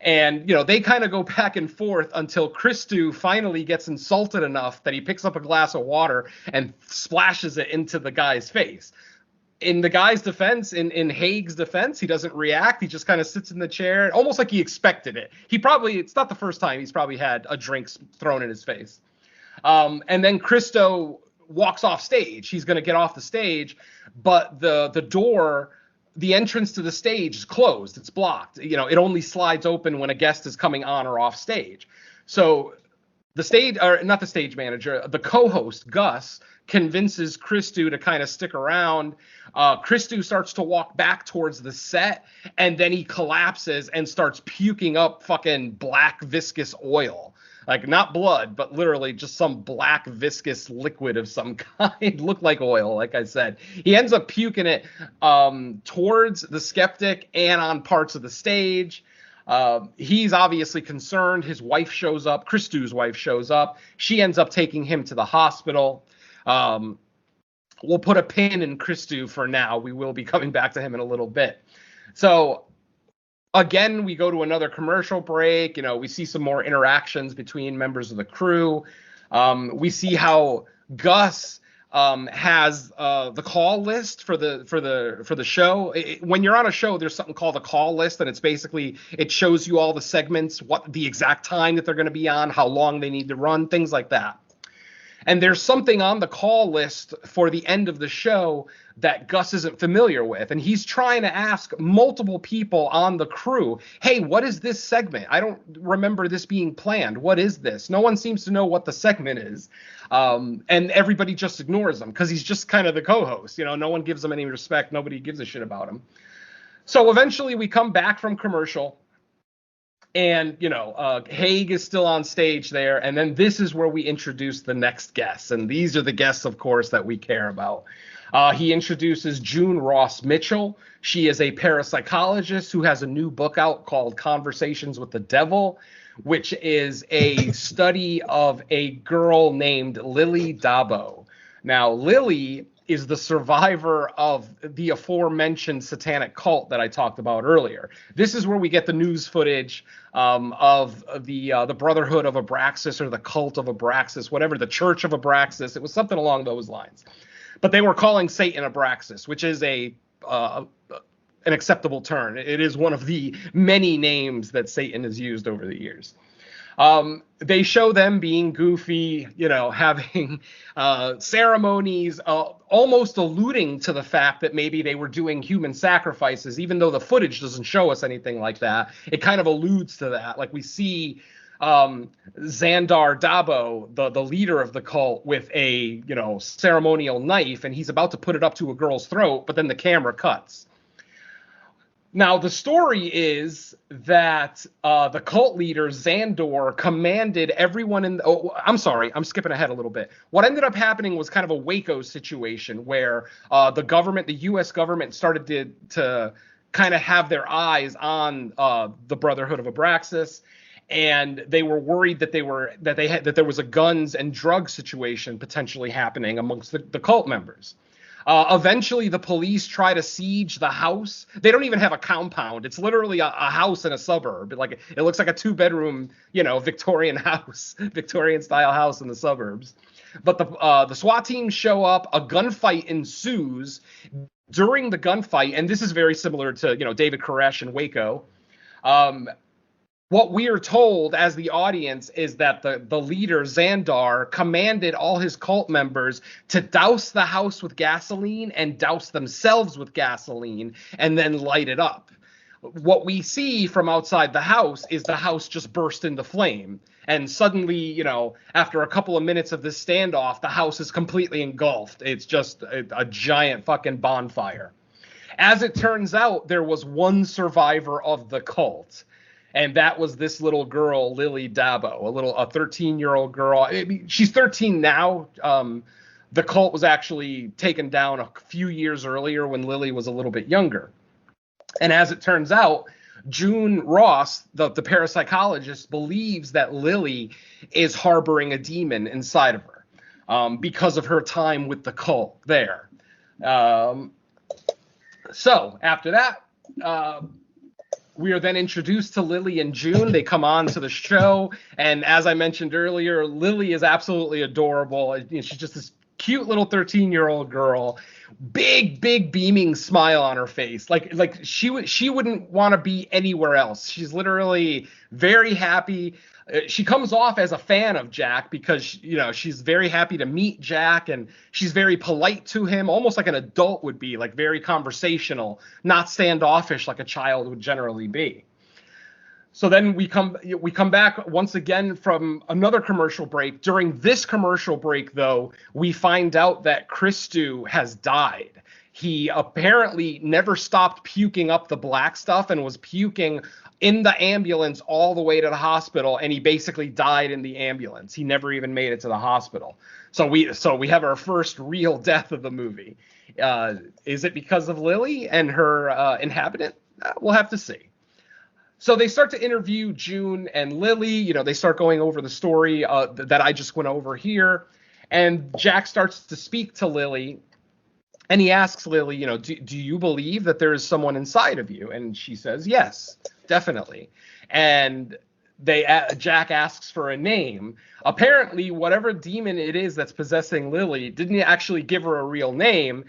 Speaker 8: And, they kind of go back and forth until Christu finally gets insulted enough that he picks up a glass of water and splashes it into the guy's face. In the guy's defense, in Haig's defense, he doesn't react. He just kind of sits in the chair, almost like he expected it. It's not the first time he's probably had a drink thrown in his face. And then Christo walks off stage. He's going to get off the stage, but the door, the entrance to the stage is closed. It's blocked. It only slides open when a guest is coming on or off stage. So the co-host, Gus, convinces Christu to kind of stick around. Christu starts to walk back towards the set, and then he collapses and starts puking up fucking black viscous oil. Like, not blood, but literally just some black viscous liquid of some kind. Looked like oil, like I said. He ends up puking it towards the skeptic and on parts of the stage. He's obviously concerned. His wife shows up. Christu's wife shows up. She ends up taking him to the hospital. We'll put a pin in Christu for now. We will be coming back to him in a little bit. So again, we go to another commercial break. We see some more interactions between members of the crew. We see how Gus has the call list for the show. When you're on a show, there's something called a call list, and it shows you all the segments, what the exact time that they're going to be on, how long they need to run, things like that. And there's something on the call list for the end of the show that Gus isn't familiar with. And he's trying to ask multiple people on the crew, hey, what is this segment? I don't remember this being planned. What is this? No one seems to know what the segment is. And everybody just ignores him because he's just kind of the co-host. No one gives him any respect. Nobody gives a shit about him. So eventually we come back from commercial. And, Haig is still on stage there. And then this is where we introduce the next guests. And these are the guests, of course, that we care about. He introduces June Ross Mitchell. She is a parapsychologist who has a new book out called Conversations with the Devil, which is a study of a girl named Lily Dabo. Now, Lily is the survivor of the aforementioned satanic cult that I talked about earlier. This is where we get the news footage of the Brotherhood of Abraxas, or the cult of Abraxas, whatever, the Church of Abraxas. It was something along those lines. But they were calling Satan Abraxas, which is an acceptable term. It is one of the many names that Satan has used over the years. They show them being goofy, having ceremonies, almost alluding to the fact that maybe they were doing human sacrifices, even though the footage doesn't show us anything like that. It kind of alludes to that. Like we see Xandar Dabo, the leader of the cult, with a ceremonial knife, and he's about to put it up to a girl's throat, but then the camera cuts. Now, the story is that the cult leader, Xandor, commanded everyone in... I'm sorry, I'm skipping ahead a little bit. What ended up happening was kind of a Waco situation where the U.S. government started to kind of have their eyes on the Brotherhood of Abraxas, and they were worried that there was a guns and drugs situation potentially happening amongst the cult members. Eventually, the police try to siege the house. They don't even have a compound. It's literally a house in a suburb. Like it looks like a 2-bedroom, Victorian house, Victorian-style house in the suburbs. But the SWAT team show up. A gunfight ensues. During the gunfight, and this is very similar to David Koresh and Waco. What we are told as the audience is that the leader, Xandar, commanded all his cult members to douse the house with gasoline and douse themselves with gasoline and then light it up. What we see from outside the house is the house just burst into flame. And suddenly, after a couple of minutes of this standoff, the house is completely engulfed. It's just a giant fucking bonfire. As it turns out, there was one survivor of the cult. And that was this little girl, Lily Dabo, a 13-year-old girl. I mean, she's 13 now. The cult was actually taken down a few years earlier when Lily was a little bit younger. And as it turns out, June Ross, the parapsychologist, believes that Lily is harboring a demon inside of her because of her time with the cult there. So after that... we are then introduced to Lily and June. They come on to the show, and as I mentioned earlier, Lily is absolutely adorable. She's just this cute little 13-year-old girl, big beaming smile on her face. Like she wouldn't want to be anywhere else. She's literally very happy. She comes off as a fan of Jack because she's very happy to meet Jack, and she's very polite to him, almost like an adult would be, like very conversational, not standoffish like a child would generally be. So then we come back once again from another commercial break. During this commercial break, though, we find out that Christou has died. He apparently never stopped puking up the black stuff and was puking in the ambulance all the way to the hospital, and he basically died in the ambulance. He never even made it to the hospital. So we have our first real death of the movie. Is it because of Lily and her inhabitant? We'll have to see. So they start to interview June and Lily. They start going over the story that I just went over here. And Jack starts to speak to Lily. And he asks Lily, do you believe that there is someone inside of you? And she says, yes, definitely. And Jack asks for a name. Apparently, whatever demon it is that's possessing Lily didn't actually give her a real name,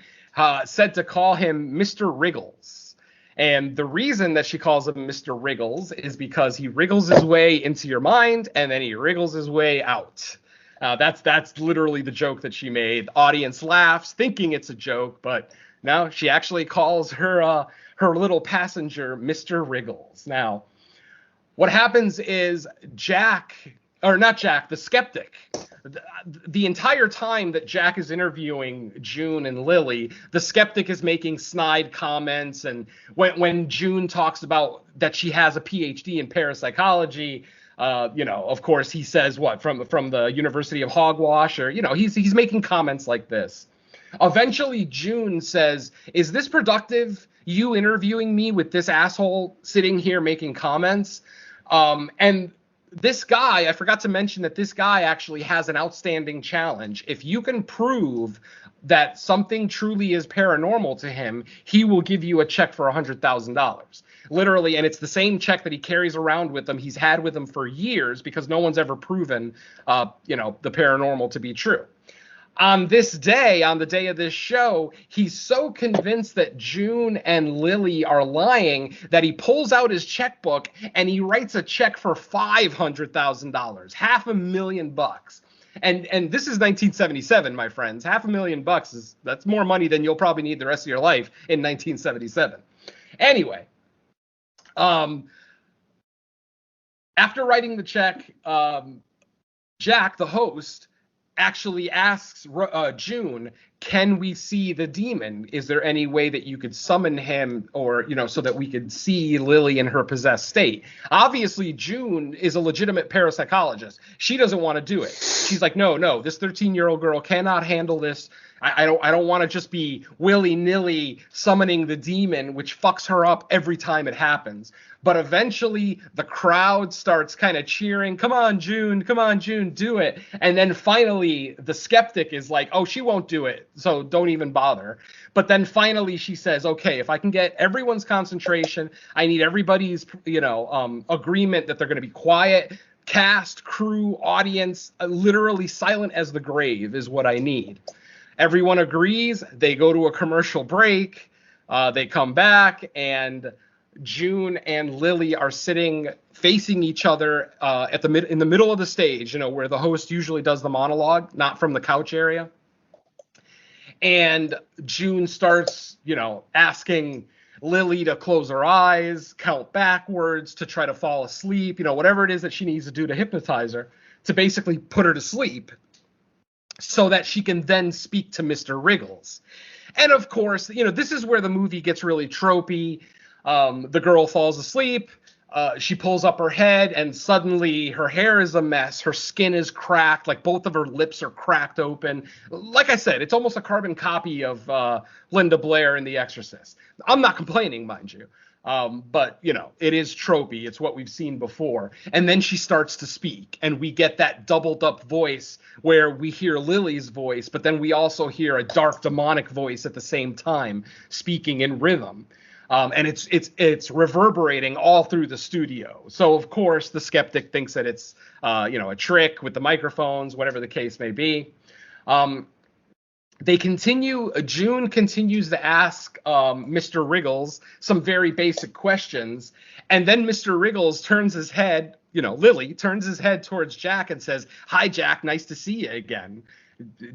Speaker 8: said to call him Mr. Wriggles. And the reason that she calls him Mr. Wriggles is because he wriggles his way into your mind and then he wriggles his way out. That's literally the joke that she made. The audience laughs, thinking it's a joke, but no, she actually calls her little passenger Mr. Wriggles. Now, what happens is Jack or not Jack, the skeptic. The entire time that Jack is interviewing June and Lily, the skeptic is making snide comments. And when June talks about that she has a PhD in parapsychology, of course he says what from the University of Hogwash, or he's making comments like this. Eventually, June says, "Is this productive? You interviewing me with this asshole sitting here making comments?" And this guy, I forgot to mention that this guy actually has an outstanding challenge. If you can prove that something truly is paranormal to him, he will give you a check for $100,000. Literally, and it's the same check that he carries around with him. He's had with him for years because no one's ever proven, the paranormal to be true. On this day, on the day of this show, he's so convinced that June and Lily are lying that he pulls out his checkbook and he writes a check for $500,000, $500,000. And this is 1977, my friends. $500,000 that's more money than you'll probably need the rest of your life in 1977. Anyway, after writing the check, Jack, the host, actually asks June, "Can we see the demon? Is there any way that you could summon him, or so that we could see Lily in her possessed state?" Obviously, June is a legitimate parapsychologist. She doesn't want to do it. She's like, no, this 13-year-old girl cannot handle this. I don't want to just be willy-nilly summoning the demon, which fucks her up every time it happens. But eventually the crowd starts kind of cheering, come on, June, do it. And then finally the skeptic is like, oh, she won't do it, so don't even bother. But then finally she says, okay, if I can get everyone's concentration, I need everybody's, agreement that they're going to be quiet. Cast, crew, audience, literally silent as the grave is what I need. Everyone agrees. They go to a commercial break. They come back, and June and Lily are sitting facing each other in the middle of the stage, where the host usually does the monologue, not from the couch area. And June starts, asking Lily to close her eyes, count backwards, to try to fall asleep, whatever it is that she needs to do to hypnotize her, to basically put her to sleep, so that she can then speak to Mr. Wriggles. And of course, this is where the movie gets really tropey. The girl falls asleep. She pulls up her head, and suddenly her hair is a mess. Her skin is cracked, like both of her lips are cracked open. Like I said, it's almost a carbon copy of Linda Blair in The Exorcist. I'm not complaining, mind you. But, it is tropey. It's what we've seen before. And then she starts to speak, and we get that doubled up voice where we hear Lily's voice, but then we also hear a dark demonic voice at the same time speaking in rhythm. And it's reverberating all through the studio. So, of course, the skeptic thinks that it's, a trick with the microphones, whatever the case may be. June continues to ask Mr. Wriggles some very basic questions. And then Mr. Wriggles turns his head, Lily turns his head towards Jack and says, "Hi, Jack, nice to see you again."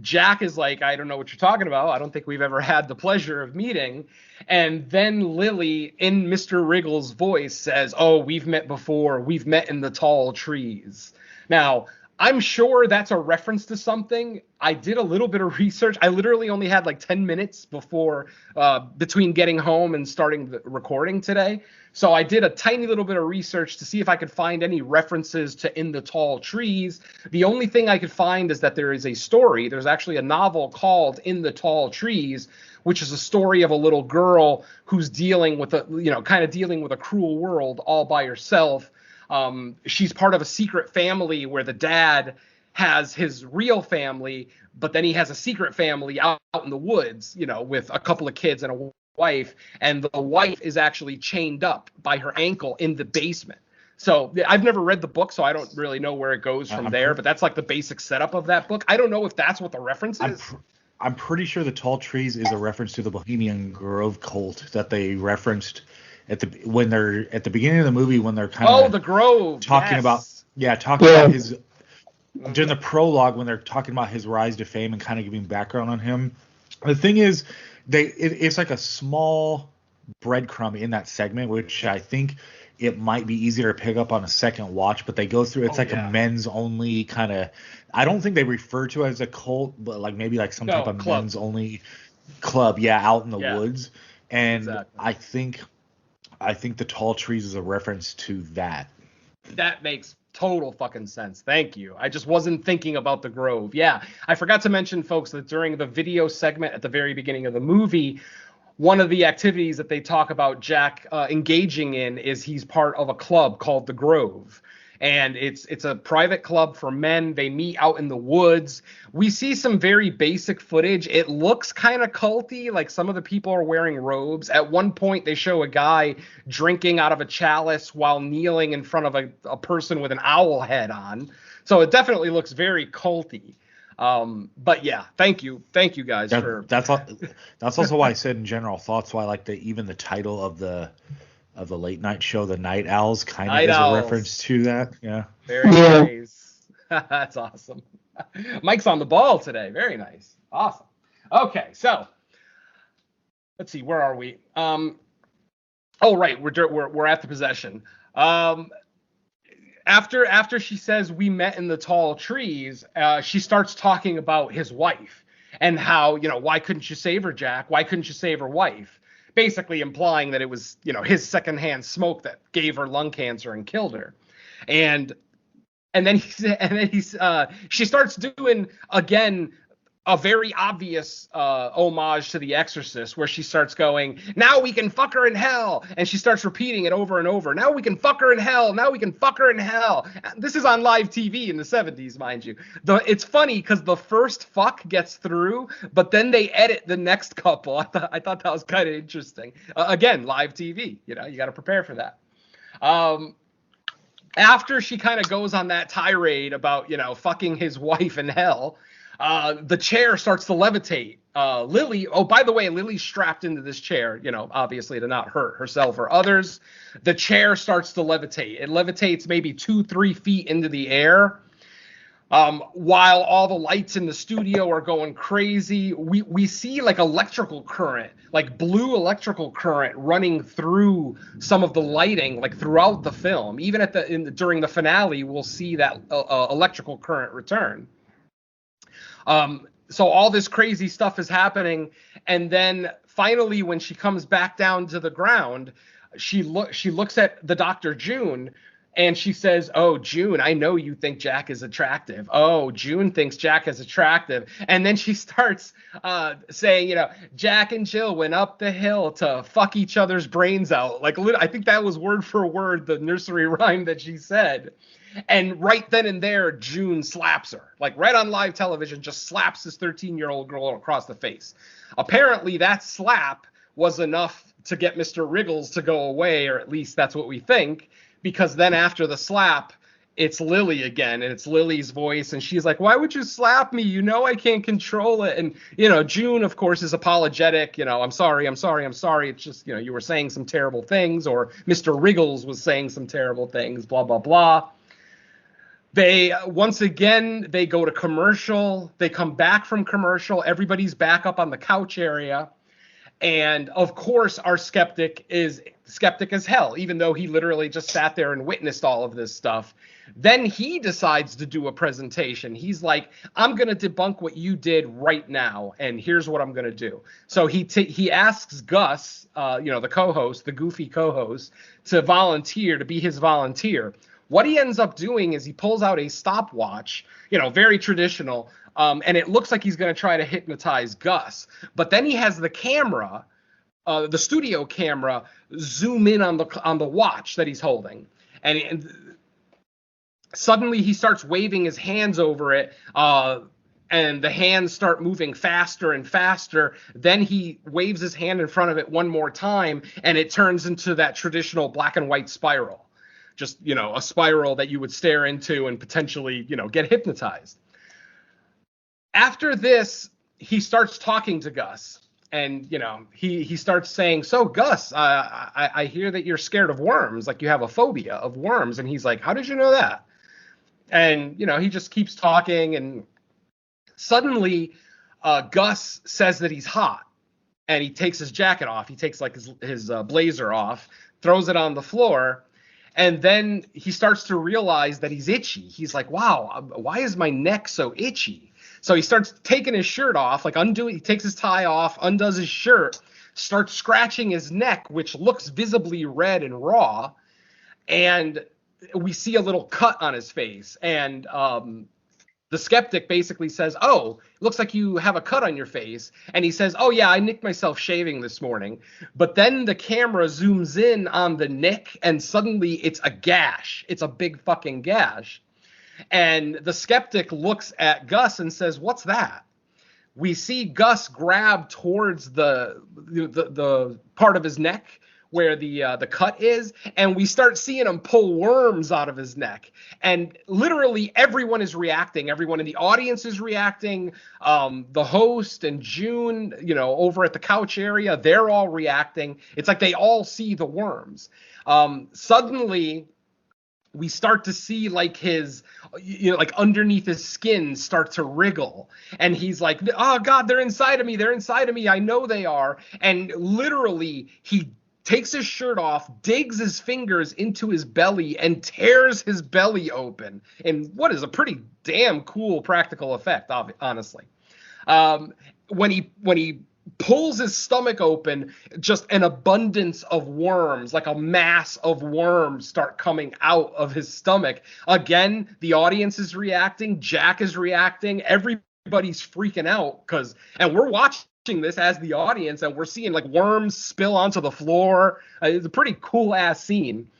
Speaker 8: Jack is like, "I don't know what you're talking about. I don't think we've ever had the pleasure of meeting." And then Lily, in Mr. Wriggles' voice, says, "Oh, we've met before. We've met in the tall trees." Now, I'm sure that's a reference to something. I did a little bit of research. I literally only had like 10 minutes between getting home and starting the recording today. So I did a tiny little bit of research to see if I could find any references to In the Tall Trees. The only thing I could find is that there is a story. There's actually a novel called In the Tall Trees, which is a story of a little girl who's dealing with a cruel world all by herself. She's part of a secret family where the dad has his real family, but then he has a secret family out in the woods, with a couple of kids and a wife, and the wife is actually chained up by her ankle in the basement. So I've never read the book, so I don't really know where it goes from there, but that's like the basic setup of that book. I don't know if that's what the reference is.
Speaker 7: I'm pretty sure the Tall Trees is a reference to the Bohemian Grove cult that they referenced at the beginning of the movie, when they're kind of
Speaker 8: the Grove
Speaker 7: talking about his during the prologue, when they're talking about his rise to fame and kind of giving background on him. The thing is, it's like a small breadcrumb in that segment, which I think it might be easier to pick up on a second watch, but they go through, it's a men's only kind of, I don't think they refer to it as a cult, but like maybe like some type of
Speaker 8: club.
Speaker 7: men's only club, out in the woods. And I think the tall trees is a reference to that.
Speaker 8: That makes total fucking sense. Thank you. I just wasn't thinking about the Grove. Yeah, I forgot to mention, folks, that during the video segment at the very beginning of the movie, one of the activities that they talk about Jack engaging in is he's part of a club called the Grove. And it's a private club for men. They meet out in the woods. We see some very basic footage. It looks kind of culty, like some of the people are wearing robes. At one point, they show a guy drinking out of a chalice while kneeling in front of a person with an owl head on. So it definitely looks very culty. But yeah, thank you guys for
Speaker 7: that's also why I said in general thoughts why I like even the title of the late night show, the Night Owls, kind of is a reference to that. Yeah.
Speaker 8: Very nice. That's awesome. Mike's on the ball today. Very nice. Awesome. Okay, so let's see, where are we? Oh right, we're at the possession. After she says we met in the tall trees, she starts talking about his wife and how, why couldn't you save her, Jack? Why couldn't you save her wife? Basically implying that it was, his secondhand smoke that gave her lung cancer and killed her. And then she starts doing again a very obvious homage to The Exorcist, where she starts going, now we can fuck her in hell. And she starts repeating it over and over. Now we can fuck her in hell. Now we can fuck her in hell. This is on live TV in the 70s, mind you. It's funny because the first fuck gets through, but then they edit the next couple. I thought that was kind of interesting. Again, live TV. You got to prepare for that. After she kind of goes on that tirade about, fucking his wife in hell, the chair starts to levitate. Lily, oh, by the way, Lily's strapped into this chair, obviously to not hurt herself or others. The chair starts to levitate. It levitates maybe 2-3 feet into the air. While all the lights in the studio are going crazy, we see like electrical current, like blue electrical current running through some of the lighting, like throughout the film. Even during the finale, we'll see that electrical current return. So all this crazy stuff is happening, and then finally, when she comes back down to the ground, she looks at the Dr. June, and she says, "Oh, June, I know you think Jack is attractive. Oh, June thinks Jack is attractive." And then she starts saying, Jack and Jill went up the hill to fuck each other's brains out. Like, I think that was word for word the nursery rhyme that she said. And right then and there, June slaps her, like right on live television, just slaps this 13-year-old girl across the face. Apparently, that slap was enough to get Mr. Wriggles to go away, or at least that's what we think, because then after the slap, it's Lily again, and it's Lily's voice, and she's like, "Why would you slap me? I can't control it." And, June, of course, is apologetic. I'm sorry. It's just, you were saying some terrible things, or Mr. Wriggles was saying some terrible things, blah, blah, blah. They go to commercial. They come back from commercial. Everybody's back up on the couch area. And of course, our skeptic is skeptic as hell, even though he literally just sat there and witnessed all of this stuff. Then he decides to do a presentation. He's like, I'm going to debunk what you did right now, and here's what I'm going to do. So he asks Gus, the co-host, the goofy co-host, to be his volunteer. What he ends up doing is he pulls out a stopwatch, very traditional, and it looks like he's going to try to hypnotize Gus. But then he has the camera, the studio camera, zoom in on the watch that he's holding, and suddenly he starts waving his hands over it, and the hands start moving faster and faster. Then he waves his hand in front of it one more time, and it turns into that traditional black and white spiral. Just, a spiral that you would stare into and potentially, get hypnotized. After this, he starts talking to Gus, and, he starts saying, "So, Gus, I hear that you're scared of worms, like you have a phobia of worms." And he's like, "How did you know that?" And, he just keeps talking, and suddenly Gus says that he's hot, and he takes his jacket off. He takes, like, his blazer off, throws it on the floor. And then he starts to realize that he's itchy. He's like, wow, why is my neck so itchy? So he starts taking his shirt off, like he takes his tie off, undoes his shirt, starts scratching his neck, which looks visibly red and raw. And we see a little cut on his face. And the skeptic basically says, oh, it looks like you have a cut on your face. And he says, oh, yeah, I nicked myself shaving this morning. But then the camera zooms in on the nick, and suddenly it's a gash. It's a big fucking gash. And the skeptic looks at Gus and says, what's that? We see Gus grab towards the part of his neck where the cut is, and we start seeing him pull worms out of his neck. And literally everyone is reacting. Everyone in the audience is reacting. The host and June, over at the couch area, they're all reacting. It's like they all see the worms. Suddenly, we start to see like his, like underneath his skin start to wriggle. And he's like, oh God, they're inside of me. They're inside of me. I know they are. And literally he takes his shirt off, digs his fingers into his belly, and tears his belly open in what is a pretty damn cool practical effect, honestly. When he pulls his stomach open, just an abundance of worms, like a mass of worms start coming out of his stomach. Again, the audience is reacting, Jack is reacting, everybody's freaking out, and we're watching this as the audience, and we're seeing like worms spill onto the floor. It's a pretty cool ass scene.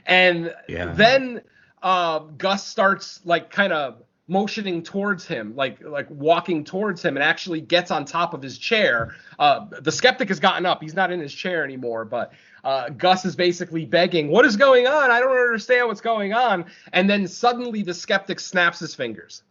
Speaker 8: And then Gus starts like kind of motioning towards him, like walking towards him, and actually gets on top of his chair. The skeptic has gotten up. He's not in his chair anymore, but Gus is basically begging, what is going on? I don't understand what's going on. And then suddenly the skeptic snaps his fingers,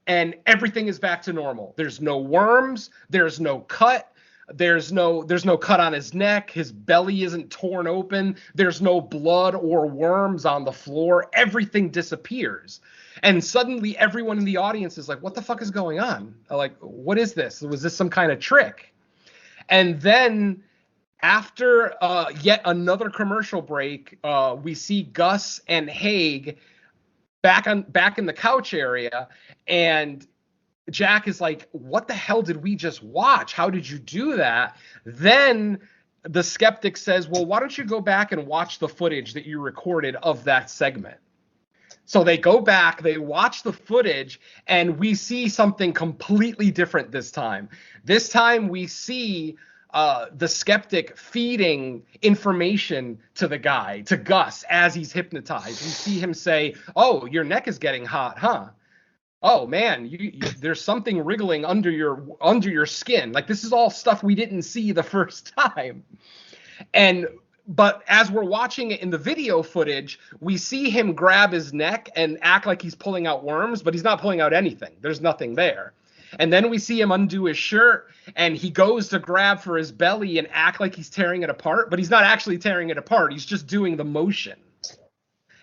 Speaker 8: and everything is back to normal. There's no worms. There's no cut. There's no cut on his neck. His belly isn't torn open. There's no blood or worms on the floor. Everything disappears. And suddenly everyone in the audience is like, what the fuck is going on? Like, what is this? Was this some kind of trick? And then after yet another commercial break, we see Gus and Haig back in the couch area, and Jack is like, what the hell did we just watch? How did you do that? Then the skeptic says, well, why don't you go back and watch the footage that you recorded of that segment? So they go back, they watch the footage, and we see something completely different this time. This time we see the skeptic feeding information to the guy, to Gus, as he's hypnotized. We see him say, oh, your neck is getting hot, huh? Oh man, there's something wriggling under your skin. Like, this is all stuff we didn't see the first time. But as we're watching it in the video footage, we see him grab his neck and act like he's pulling out worms, but he's not pulling out anything. There's nothing there. And then we see him undo his shirt, and he goes to grab for his belly and act like he's tearing it apart, but he's not actually tearing it apart. He's just doing the motion.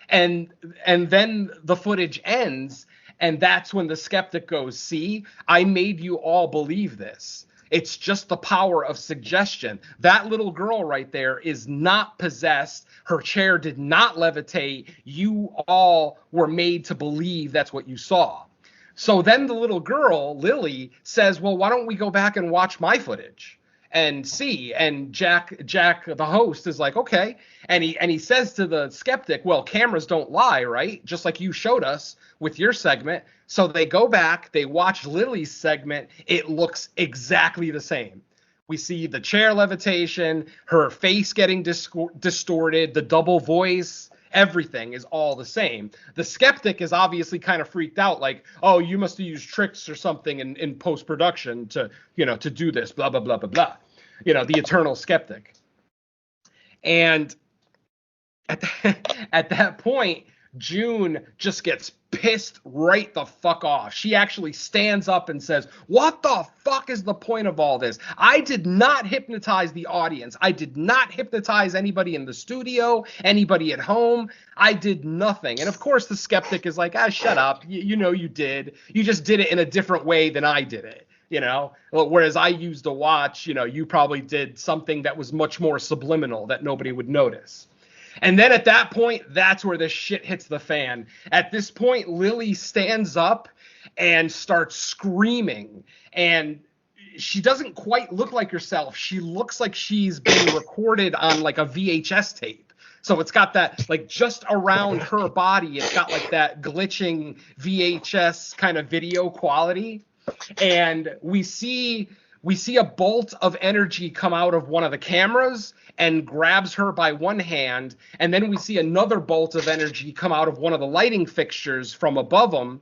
Speaker 8: And then the footage ends, and that's when the skeptic goes, see, I made you all believe this. It's just the power of suggestion. That little girl right there is not possessed. Her chair did not levitate. You all were made to believe that's what you saw. So then the little girl, Lily, says, well, why don't we go back and watch my footage and see? And Jack, the host, is like, okay. And he says to the skeptic, well, cameras don't lie, right? Just like you showed us with your segment. So they go back, they watch Lily's segment. It looks exactly the same. We see the chair levitation, her face getting distorted, the double voice. Everything is all the same. The skeptic is obviously kind of freaked out, like, oh, you must have used tricks or something in post-production to do this, blah, blah, blah, blah, blah. The eternal skeptic. And at that point, June just gets pissed right the fuck off. She actually stands up and says, what the fuck is the point of all this? I did not hypnotize the audience. I did not hypnotize anybody in the studio, anybody at home. I did nothing. And of course the skeptic is like, shut up. You know you did. You just did it in a different way than I did it. Whereas I used a watch, you probably did something that was much more subliminal that nobody would notice. And then at that point, that's where the shit hits the fan. At this point, Lily stands up and starts screaming. And she doesn't quite look like herself. She looks like she's been recorded on like a VHS tape. So it's got that, like, just around her body, it's got like that glitching VHS kind of video quality. And we see a bolt of energy come out of one of the cameras and grabs her by one hand. And then we see another bolt of energy come out of one of the lighting fixtures from above them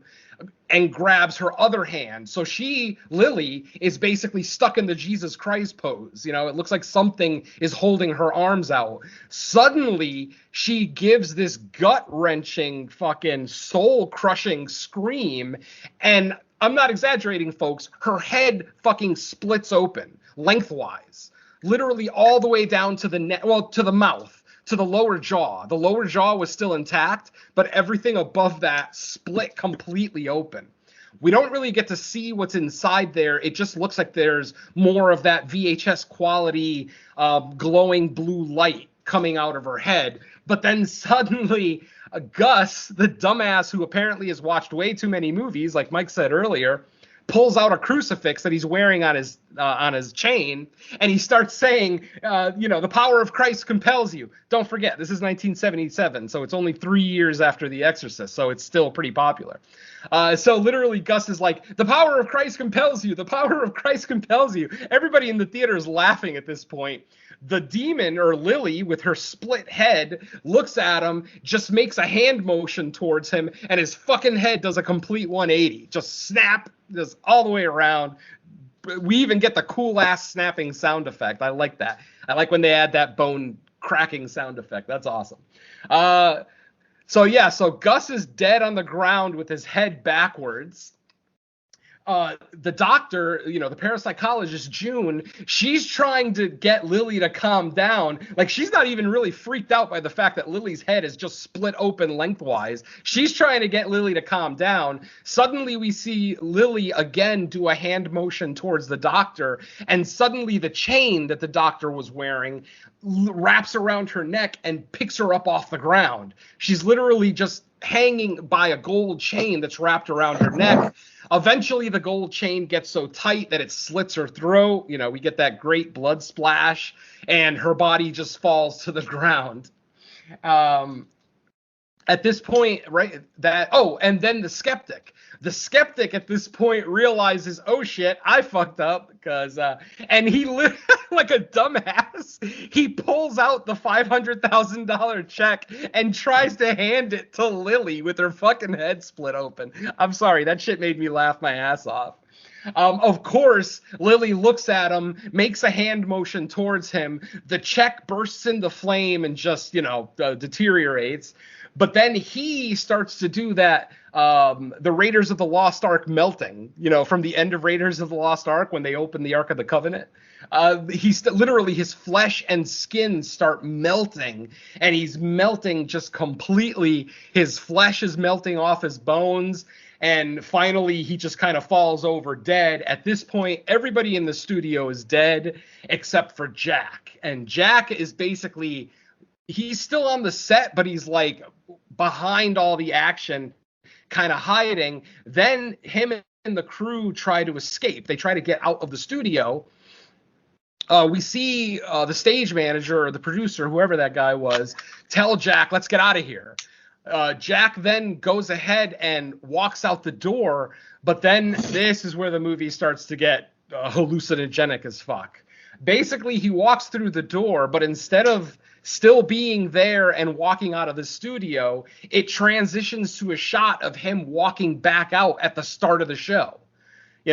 Speaker 8: and grabs her other hand. So Lily, is basically stuck in the Jesus Christ pose. You know, it looks like something is holding her arms out. Suddenly, she gives this gut-wrenching, fucking soul-crushing scream. And I'm not exaggerating, folks. Her head fucking splits open lengthwise, literally all the way down to to the mouth, to the lower jaw. The lower jaw was still intact, but everything above that split completely open. We don't really get to see what's inside there. It just looks like there's more of that VHS quality glowing blue light coming out of her head. But then suddenly Gus, the dumbass who apparently has watched way too many movies, like Mike said earlier, pulls out a crucifix that he's wearing on his chain, and he starts saying, the power of Christ compels you. Don't forget, this is 1977, so it's only 3 years after The Exorcist, so it's still pretty popular. So literally Gus is like, the power of Christ compels you. The power of Christ compels you. Everybody in the theater is laughing at this point. The demon, or Lily, with her split head, looks at him, just makes a hand motion towards him, and his fucking head does a complete 180. Just snap, just all the way around. We even get the cool-ass snapping sound effect. I like that. I like when they add that bone cracking sound effect. That's awesome. So Gus is dead on the ground with his head backwards. The doctor, the parapsychologist, June, she's trying to get Lily to calm down. Like, she's not even really freaked out by the fact that Lily's head is just split open lengthwise. She's trying to get Lily to calm down. Suddenly we see Lily again do a hand motion towards the doctor, and suddenly the chain that the doctor was wearing wraps around her neck and picks her up off the ground. She's literally just hanging by a gold chain that's wrapped around her neck. Eventually, the gold chain gets so tight that it slits her throat. We get that great blood splash, and her body just falls to the ground. At this point, right, and then the skeptic. The skeptic at this point realizes, oh shit, I fucked up, because and he like a dumbass, he pulls out the $500,000 check and tries to hand it to Lily with her fucking head split open. I'm sorry, that shit made me laugh my ass off. Of course, Lily looks at him, makes a hand motion towards him. The check bursts into flame and just, deteriorates. But then he starts to do that, the Raiders of the Lost Ark melting, from the end of Raiders of the Lost Ark when they open the Ark of the Covenant. Literally his flesh and skin start melting, and he's melting just completely. His flesh is melting off his bones. And finally, he just kind of falls over dead. At this point, everybody in the studio is dead except for Jack. And Jack is basically, he's still on the set, but he's like behind all the action, kind of hiding. Then him and the crew try to escape. They try to get out of the studio. We see the stage manager or the producer, whoever that guy was, tell Jack, let's get out of here. Jack then goes ahead and walks out the door, but then this is where the movie starts to get hallucinogenic as fuck. Basically, he walks through the door, but instead of still being there and walking out of the studio, it transitions to a shot of him walking back out at the start of the show. We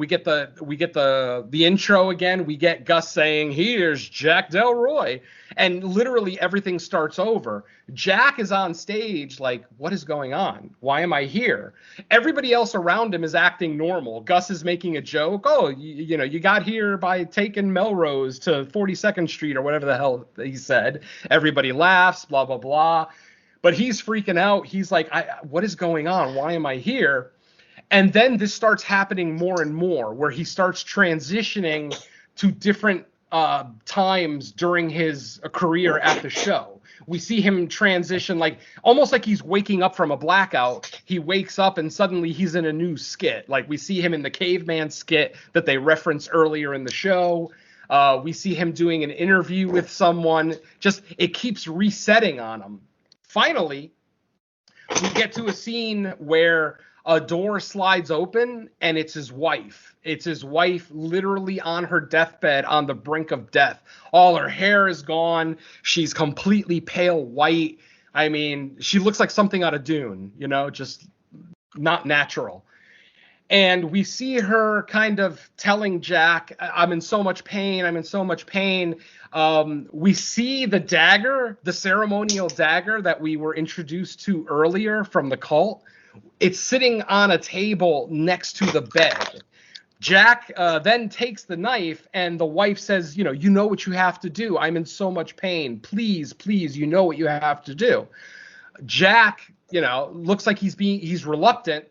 Speaker 8: get the intro again. We get Gus saying, "Here's Jack Delroy," and literally everything starts over. Jack is on stage like, what is going on? Why am I here? Everybody else around him is acting normal. Gus is making a joke. Oh, you got here by taking Melrose to 42nd Street or whatever the hell he said. Everybody laughs, blah, blah, blah. But he's freaking out. He's like, what is going on? Why am I here? And then this starts happening more and more, where he starts transitioning to different times during his career at the show. we see him transition, like almost like he's waking up from a blackout. He wakes up and suddenly he's in a new skit. Like we see him in the caveman skit that they referenced earlier in the show. We see him doing an interview with someone. Just, it keeps resetting on him. Finally, we get to a scene where a door slides open and it's his wife. It's his wife literally on her deathbed, on the brink of death. All her hair is gone. She's completely pale white. I mean, she looks like something out of Dune, you know, just not natural. And we see her kind of telling Jack, I'm in so much pain. I'm in so much pain. We see the dagger, the ceremonial dagger that we were introduced to earlier from the cult. It's sitting on a table next to the bed. Jack then takes the knife, and the wife says, you know what you have to do. I'm in so much pain. Please, you know what you have to do. Jack, looks like he's reluctant,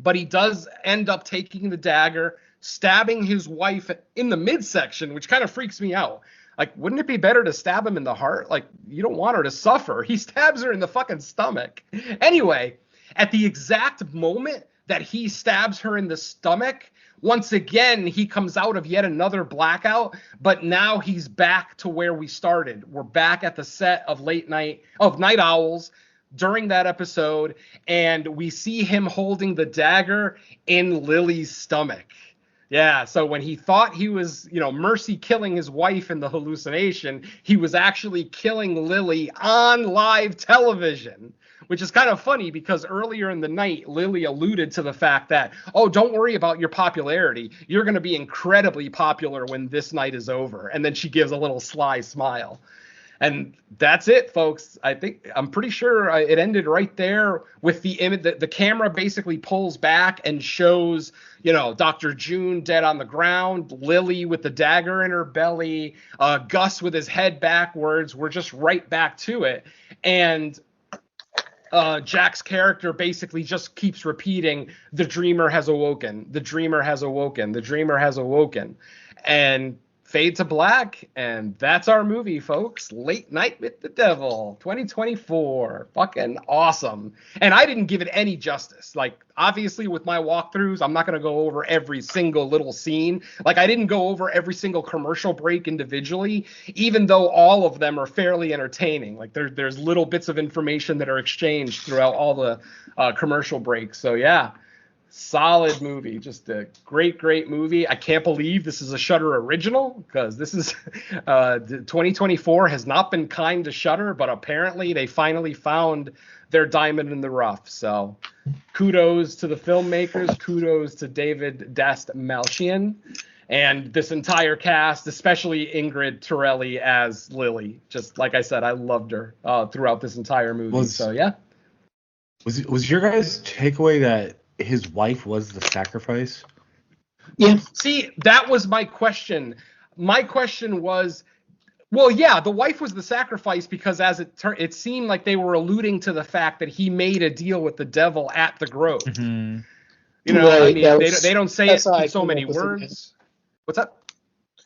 Speaker 8: but he does end up taking the dagger, stabbing his wife in the midsection, which kind of freaks me out. Like, wouldn't it be better to stab him in the heart? Like, you don't want her to suffer. He stabs her in the fucking stomach. Anyway, at the exact moment that he stabs her in the stomach, once again, he comes out of yet another blackout, but now he's back to where we started. We're back at the set of Night Owls during that episode, and we see him holding the dagger in Lily's stomach. Yeah, so when he thought he was, Mercy killing his wife in the hallucination, he was actually killing Lily on live television, which is kind of funny because earlier in the night, Lily alluded to the fact that, oh, don't worry about your popularity. You're going to be incredibly popular when this night is over. And then she gives a little sly smile. And that's it, folks. I'm pretty sure it ended right there with the image. The camera basically pulls back and shows, Dr. June dead on the ground, Lily with the dagger in her belly, Gus with his head backwards. We're just right back to it. And Jack's character basically just keeps repeating, the dreamer has awoken, the dreamer has awoken, the dreamer has awoken. And fade to black, and that's our movie, folks. Late Night with the Devil, 2024. Fucking awesome. And I didn't give it any justice. Like, obviously, with my walkthroughs, I'm not going to go over every single little scene. Like, I didn't go over every single commercial break individually, even though all of them are fairly entertaining. Like, there's little bits of information that are exchanged throughout all the commercial breaks. So, yeah. Solid movie, just a great movie. I can't believe this is a Shudder original, because this is 2024 has not been kind to Shudder, but apparently they finally found their diamond in the rough. So kudos to the filmmakers, kudos to David Dastmalchian and this entire cast, especially Ingrid Torelli as Lily. Just like I said, I loved her throughout this entire movie. So yeah.
Speaker 7: Was your guys' takeaway that his wife was the sacrifice?
Speaker 9: Yeah.
Speaker 8: See, that was my question. My question was, well, yeah, the wife was the sacrifice because as it seemed like they were alluding to the fact that he made a deal with the devil at the Grove. Mm-hmm. Right, I mean, they don't say it in so many words. What's up?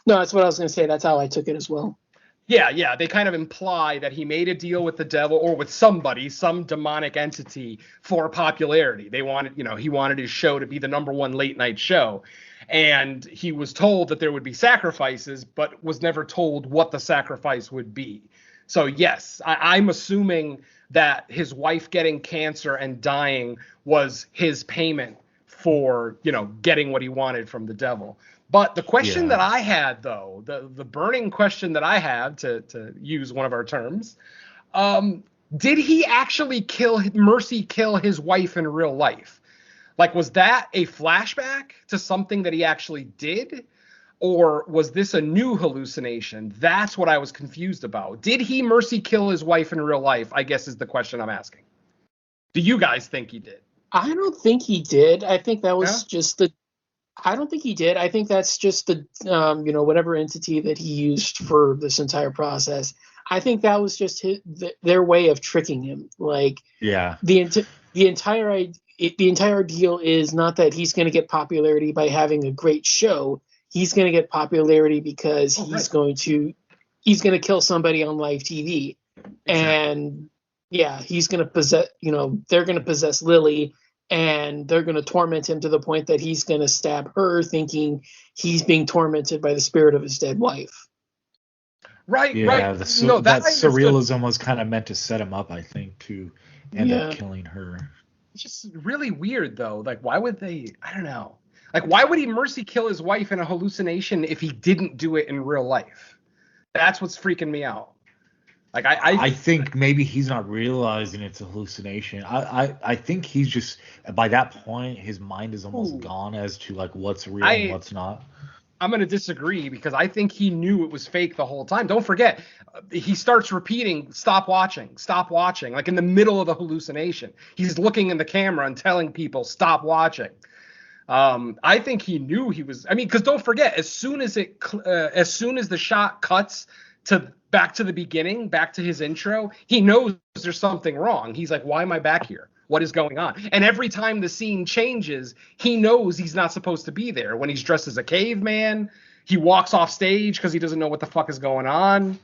Speaker 9: No, that's what I was going to say. That's how I took it as well.
Speaker 8: Yeah, they kind of imply that he made a deal with the devil or with somebody, some demonic entity for popularity. They wanted, he wanted his show to be the #1 late night show. And he was told that there would be sacrifices, but was never told what the sacrifice would be. So yes, I'm assuming that his wife getting cancer and dying was his payment for, getting what he wanted from the devil. But the question that I had, though, the burning question that I had, to use one of our terms, did he actually Mercy kill his wife in real life? Like, was that a flashback to something that he actually did? Or was this a new hallucination? That's what I was confused about. Did he Mercy kill his wife in real life, I guess is the question I'm asking. Do you guys think he did?
Speaker 9: I don't think he did. I think that was I don't think he did. I think that's just the, whatever entity that he used for this entire process. I think that was just their way of tricking him. Like, yeah, the entire deal is not that he's going to get popularity by having a great show. He's going to get popularity because he's going to kill somebody on live TV. And yeah, he's going to possess, they're going to possess Lily, and they're going to torment him to the point that he's going to stab her, thinking he's being tormented by the spirit of his dead wife.
Speaker 8: Right,
Speaker 7: Yeah,
Speaker 8: right.
Speaker 7: that surrealism was kind of meant to set him up, I think, to end up killing her.
Speaker 8: It's just really weird, though. Like, why would they? I don't know. Like, why would he mercy kill his wife in a hallucination if he didn't do it in real life? That's what's freaking me out. Like, I
Speaker 7: think maybe he's not realizing it's a hallucination. I think he's just, by that point, his mind is almost gone as to like what's real and what's not.
Speaker 8: I'm going to disagree, because I think he knew it was fake the whole time. Don't forget, he starts repeating, stop watching, like in the middle of the hallucination. He's looking in the camera and telling people, stop watching. I think he knew he was, because don't forget, as soon as the shot cuts back to the beginning, back to his intro, he knows there's something wrong. He's like, why am I back here? What is going on? And every time the scene changes, he knows he's not supposed to be there. When he's dressed as a caveman, he walks off stage because he doesn't know what the fuck is going on.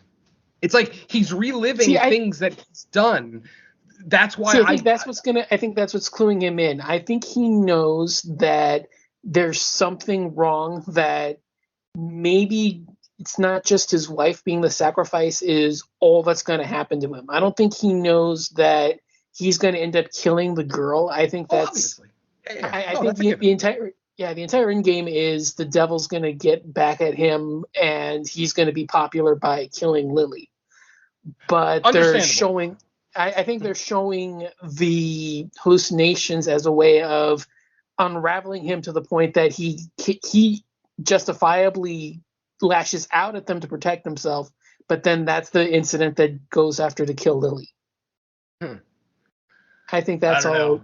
Speaker 8: It's like he's reliving things that he's done. That's why I think that's what's
Speaker 9: cluing him in. I think he knows that there's something wrong, that maybe it's not just his wife being the sacrifice is all that's going to happen to him. I don't think he knows that he's going to end up killing the girl. I think that's. I think the entire end game is the devil's going to get back at him, and he's going to be popular by killing Lily. But they're showing. I think they're showing the hallucinations as a way of unraveling him to the point that he justifiably lashes out at them to protect himself, but then that's the incident that goes after to kill Lily. I think that's all.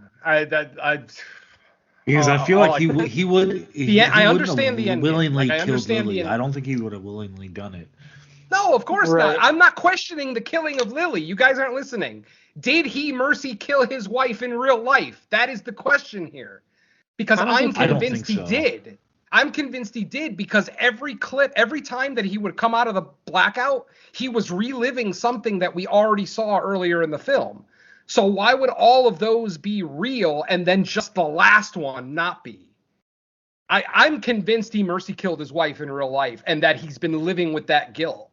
Speaker 7: Because I feel like he would.
Speaker 8: I understand the end.
Speaker 7: Willingly killed Lily. I don't think he would have willingly done it.
Speaker 8: No, of course not. I'm not questioning the killing of Lily. You guys aren't listening. Did he mercy kill his wife in real life? That is the question here. Because I'm convinced he did. I'm convinced he did, because every time that he would come out of the blackout, he was reliving something that we already saw earlier in the film. So why would all of those be real and then just the last one not be? I'm convinced he mercy killed his wife in real life, and that he's been living with that guilt.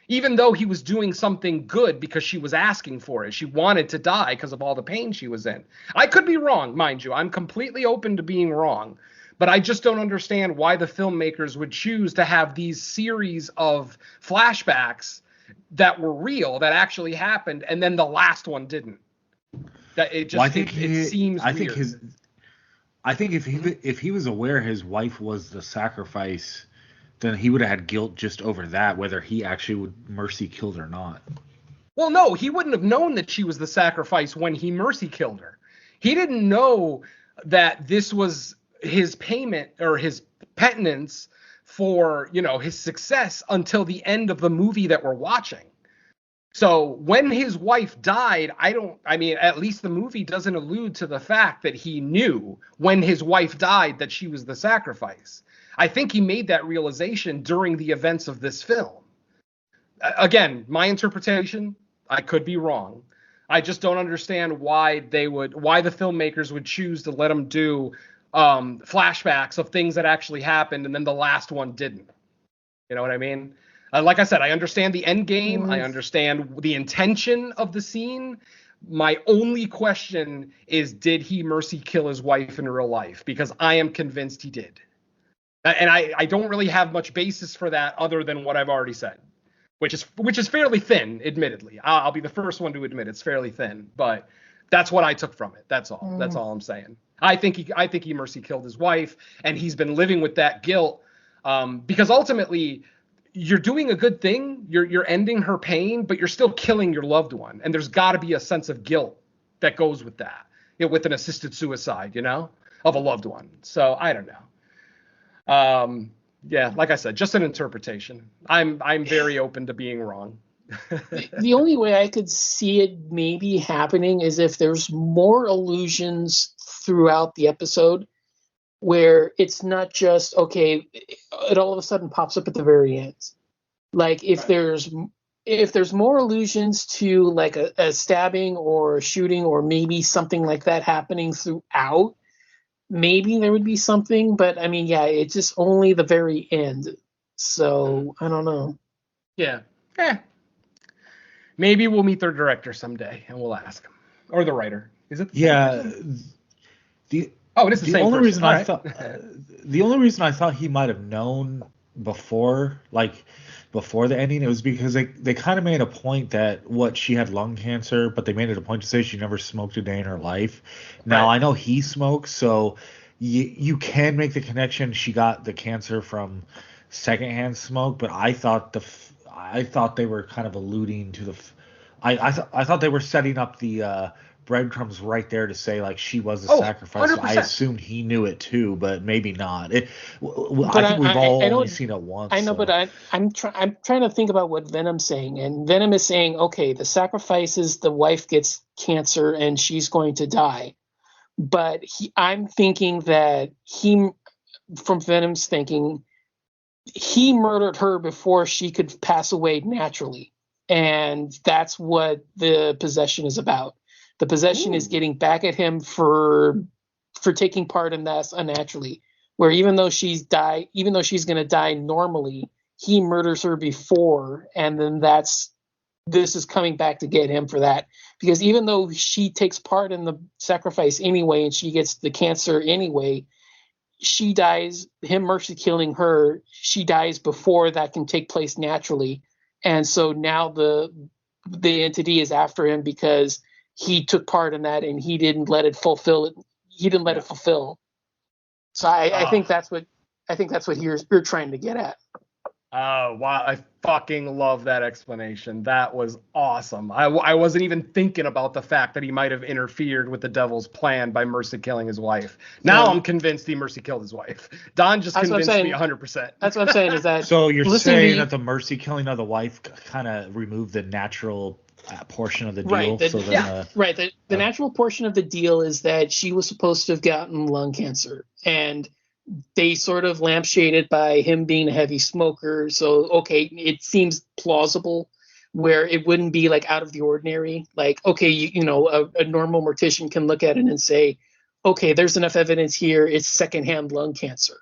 Speaker 8: Even though he was doing something good because she was asking for it. She wanted to die because of all the pain she was in. I could be wrong, mind you. I'm completely open to being wrong. But I just don't understand why the filmmakers would choose to have these series of flashbacks that were real, that actually happened, and then the last one didn't. That it just it seems weird.
Speaker 7: I think if he was aware his wife was the sacrifice, then he would have had guilt just over that, whether he actually would mercy killed or not.
Speaker 8: Well, no, he wouldn't have known that she was the sacrifice when he mercy killed her. He didn't know that this was his payment or his penance for, his success until the end of the movie that we're watching. So when his wife died, at least the movie doesn't allude to the fact that he knew when his wife died that she was the sacrifice. I think he made that realization during the events of this film. Again, my interpretation, I could be wrong. I just don't understand why the filmmakers would choose to let him do flashbacks of things that actually happened, and then the last one didn't. You know what I mean? Like I said, I understand the end game. I understand the intention of the scene. My only question is, did he mercy kill his wife in real life? Because I am convinced he did. And I don't really have much basis for that other than what I've already said, which is fairly thin, admittedly. I'll be the first one to admit it's fairly thin, but that's what I took from it. That's all. That's all I'm saying. I think he mercy killed his wife, and he's been living with that guilt, because ultimately you're doing a good thing. You're ending her pain, but you're still killing your loved one, and there's got to be a sense of guilt that goes with that, with an assisted suicide, of a loved one. So I don't know. Yeah, like I said, just an interpretation. I'm very open to being wrong.
Speaker 9: The only way I could see it maybe happening is if there's more allusions throughout the episode, where it's not just, okay, it all of a sudden pops up at the very end. Like if there's if there's more allusions to like a stabbing or a shooting or maybe something like that happening throughout, maybe there would be something. But I mean, yeah, it's just only the very end. So I don't know.
Speaker 8: Yeah. Maybe we'll meet their director someday and we'll ask him. Or the writer. Is it the same person? It is the same
Speaker 7: only
Speaker 8: person.
Speaker 7: reason I thought the only reason I thought he might have known before the ending, it was because they kind of made a point that she had lung cancer, but they made it a point to say she never smoked a day in her life. Now I know he smokes, so you can make the connection. She got the cancer from secondhand smoke, but I thought they were kind of alluding to I thought they were setting up the breadcrumbs right there to say like she was a sacrifice. 100%. I assumed he knew it too, but maybe not. I think we've all only seen it once.
Speaker 9: I know, so. But I'm trying to think about what Venom's saying, and Venom is saying, okay, the sacrifice is the wife gets cancer and she's going to die, but I'm thinking that from Venom's thinking, he murdered her before she could pass away naturally, and that's what the possession is about. The possession is getting back at him for taking part in that unnaturally. Where even though she's going to die normally, he murders her before, and then this is coming back to get him for that. Because even though she takes part in the sacrifice anyway, and she gets the cancer anyway, she dies. Him mercy killing her, she dies before that can take place naturally, and so now the entity is after him because he took part in that and he didn't let it fulfill it. He didn't let it fulfill. So I think that's what you're trying to get at.
Speaker 8: Oh, wow. I fucking love that explanation. That was awesome. I wasn't even thinking about the fact that he might have interfered with the devil's plan by mercy killing his wife. Now I'm convinced he mercy killed his wife. Don just convinced me 100%.
Speaker 9: That's what I'm saying is that.
Speaker 7: So you're saying that the mercy killing of the wife kind of removed the natural portion of the deal?
Speaker 9: Right. The natural portion of the deal is that she was supposed to have gotten lung cancer, and they sort of lampshaded by him being a heavy smoker. So, okay, it seems plausible where it wouldn't be like out of the ordinary. Like, okay, a normal mortician can look at it and say, okay, there's enough evidence here. It's secondhand lung cancer,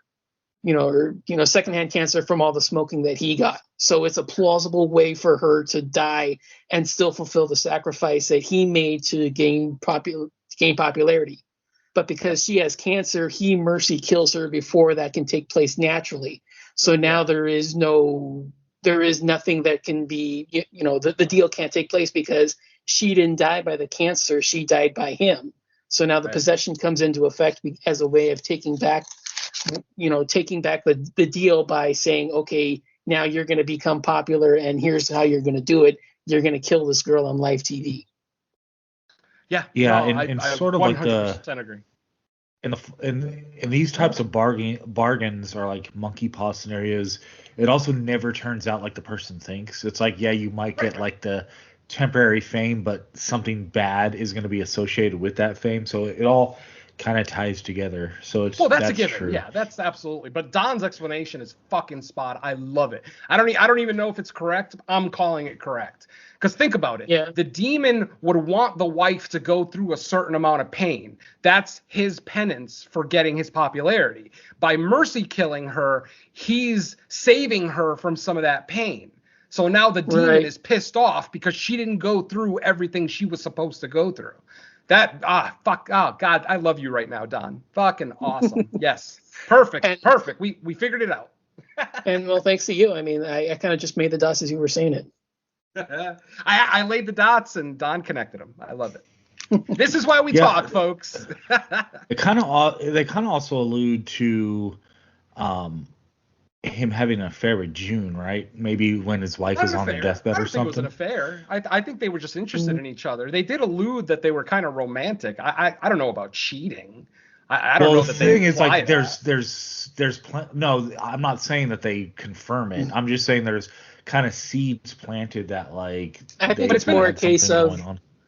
Speaker 9: or secondhand cancer from all the smoking that he got. So it's a plausible way for her to die and still fulfill the sacrifice that he made to gain popularity. But because she has cancer, he mercy kills her before that can take place naturally. So now there is nothing that can be, the deal can't take place because she didn't die by the cancer. She died by him. So now the possession comes into effect as a way of taking back the deal by saying, okay, now you're going to become popular and here's how you're going to do it. You're going to kill this girl on live TV.
Speaker 8: Yeah,
Speaker 7: and
Speaker 8: I
Speaker 7: sort of like
Speaker 8: agree.
Speaker 7: In these types of bargains or like monkey paw scenarios, it also never turns out like the person thinks. It's like, yeah, you might get like the temporary fame, but something bad is going to be associated with that fame. So it all kind of ties together. So that's
Speaker 8: a given. True. Yeah, that's absolutely. But Don's explanation is fucking spot. I love it. I don't even know if it's correct. I'm calling it correct. Because think about it.
Speaker 9: Yeah.
Speaker 8: The demon would want the wife to go through a certain amount of pain. That's his penance for getting his popularity. By mercy killing her, he's saving her from some of that pain. So now the demon is pissed off because she didn't go through everything she was supposed to go through. God, I love you right now, Don. Fucking awesome. Yes. Perfect. Perfect. We figured it out.
Speaker 9: And well, thanks to you. I mean, I kind of just made the dots as you were saying it.
Speaker 8: I laid the dots and Don connected them. I love it. This is why we talk, folks.
Speaker 7: They kind of also allude to him having an affair with June, right? Maybe when his wife is on the deathbed or something. I don't think it was an affair.
Speaker 8: I think they were just interested in each other. They did allude that they were kind of romantic. I don't know about cheating. I don't know that they.
Speaker 7: The thing is, like, there's no. I'm not saying that they confirm it. I'm just saying there's kind of seeds planted that like.
Speaker 9: I think it's more a case of.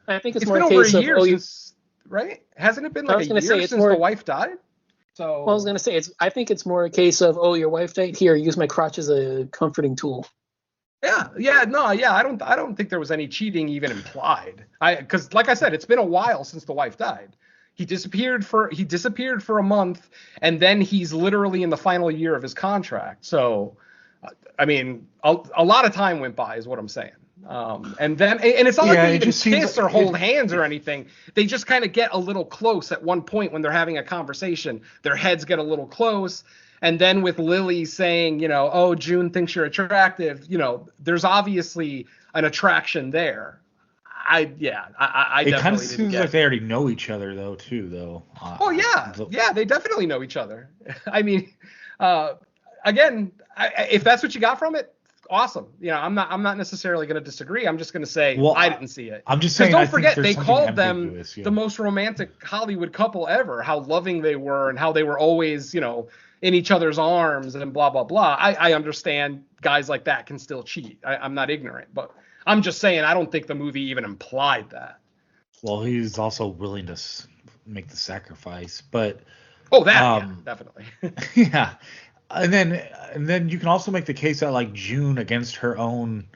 Speaker 9: I think it's more a case of.
Speaker 8: Right? Hasn't it been like a year since the wife died? So.
Speaker 9: Well, I was gonna say I think it's more a case of, oh, your wife died. Here, use my crotch as a comforting tool.
Speaker 8: I don't think there was any cheating even implied. Because like I said, it's been a while since the wife died. He disappeared for a month, and then he's literally in the final year of his contract. So, I mean, a lot of time went by, is what I'm saying. And it's not like they even kiss or hold hands or anything. They just kind of get a little close at one point when they're having a conversation. Their heads get a little close. And then with Lily saying, oh, June thinks you're attractive, there's obviously an attraction there. I
Speaker 7: it kind of seems like they already know each other though, too. They definitely know each other. I mean, again, if that's what you got from it, awesome. I'm not necessarily going to disagree. I'm just going to say I didn't see it. I'm just saying.
Speaker 8: Don't forget, they called them the most romantic Hollywood couple ever. How loving they were, and how they were always, in each other's arms, and blah blah blah. I understand guys like that can still cheat. I'm not ignorant, but I'm just saying I don't think the movie even implied that.
Speaker 7: Well, he's also willing to make the sacrifice, but
Speaker 8: definitely.
Speaker 7: Yeah. And then you can also make the case that like June, against her own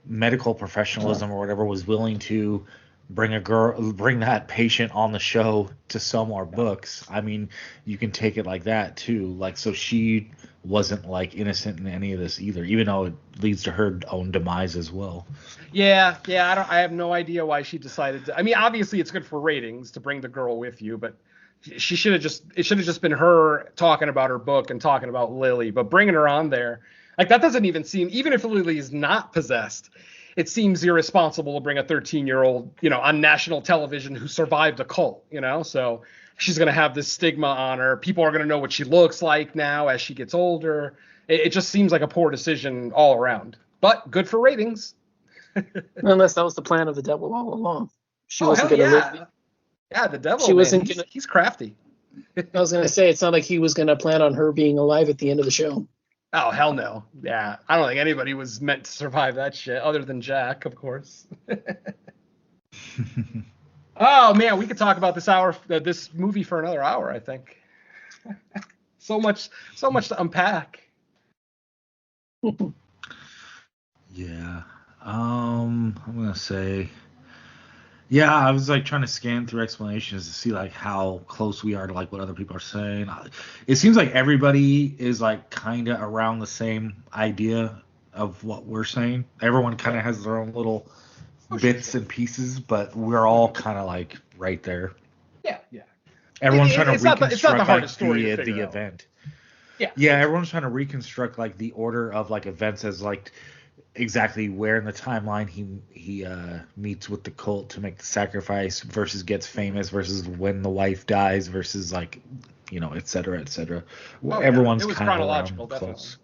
Speaker 7: medical professionalism or whatever, was willing to bring that patient on the show to sell more books. I mean, you can take it like that too. Like, so she wasn't like innocent in any of this either, even though it leads to her own demise as well.
Speaker 8: Yeah. I have no idea why she decided to. I mean, obviously it's good for ratings to bring the girl with you, but it should have just been her talking about her book and talking about Lily, but bringing her on there, like, that doesn't even seem, even if Lily is not possessed, it seems irresponsible to bring a 13-year-old, on national television who survived a cult, so she's going to have this stigma on her. People are going to know what she looks like now as she gets older. It just seems like a poor decision all around, but good for ratings.
Speaker 9: Unless that was the plan of the devil all along. She wasn't going to live.
Speaker 8: Yeah, the devil, he's crafty.
Speaker 9: I was going to say, it's not like he was going to plan on her being alive at the end of the show.
Speaker 8: Oh, hell no. Yeah, I don't think anybody was meant to survive that shit, other than Jack, of course. Oh, man, we could talk about this movie for another hour, I think. so much to unpack.
Speaker 7: Yeah. I'm going to say... Yeah, I was like trying to scan through explanations to see like how close we are to like what other people are saying. It seems like everybody is like kind of around the same idea of what we're saying. Everyone kind of has their own little bits and pieces, but we're all kind of like right there.
Speaker 8: Yeah.
Speaker 7: Everyone's trying to reconstruct
Speaker 8: it's not the hardest story to
Speaker 7: the
Speaker 8: figure out.
Speaker 7: event.
Speaker 8: Yeah,
Speaker 7: everyone's trying to reconstruct like the order of like events as like exactly where in the timeline he meets with the cult to make the sacrifice versus gets famous versus when the wife dies versus like et cetera. Everyone's kind of chronological, close.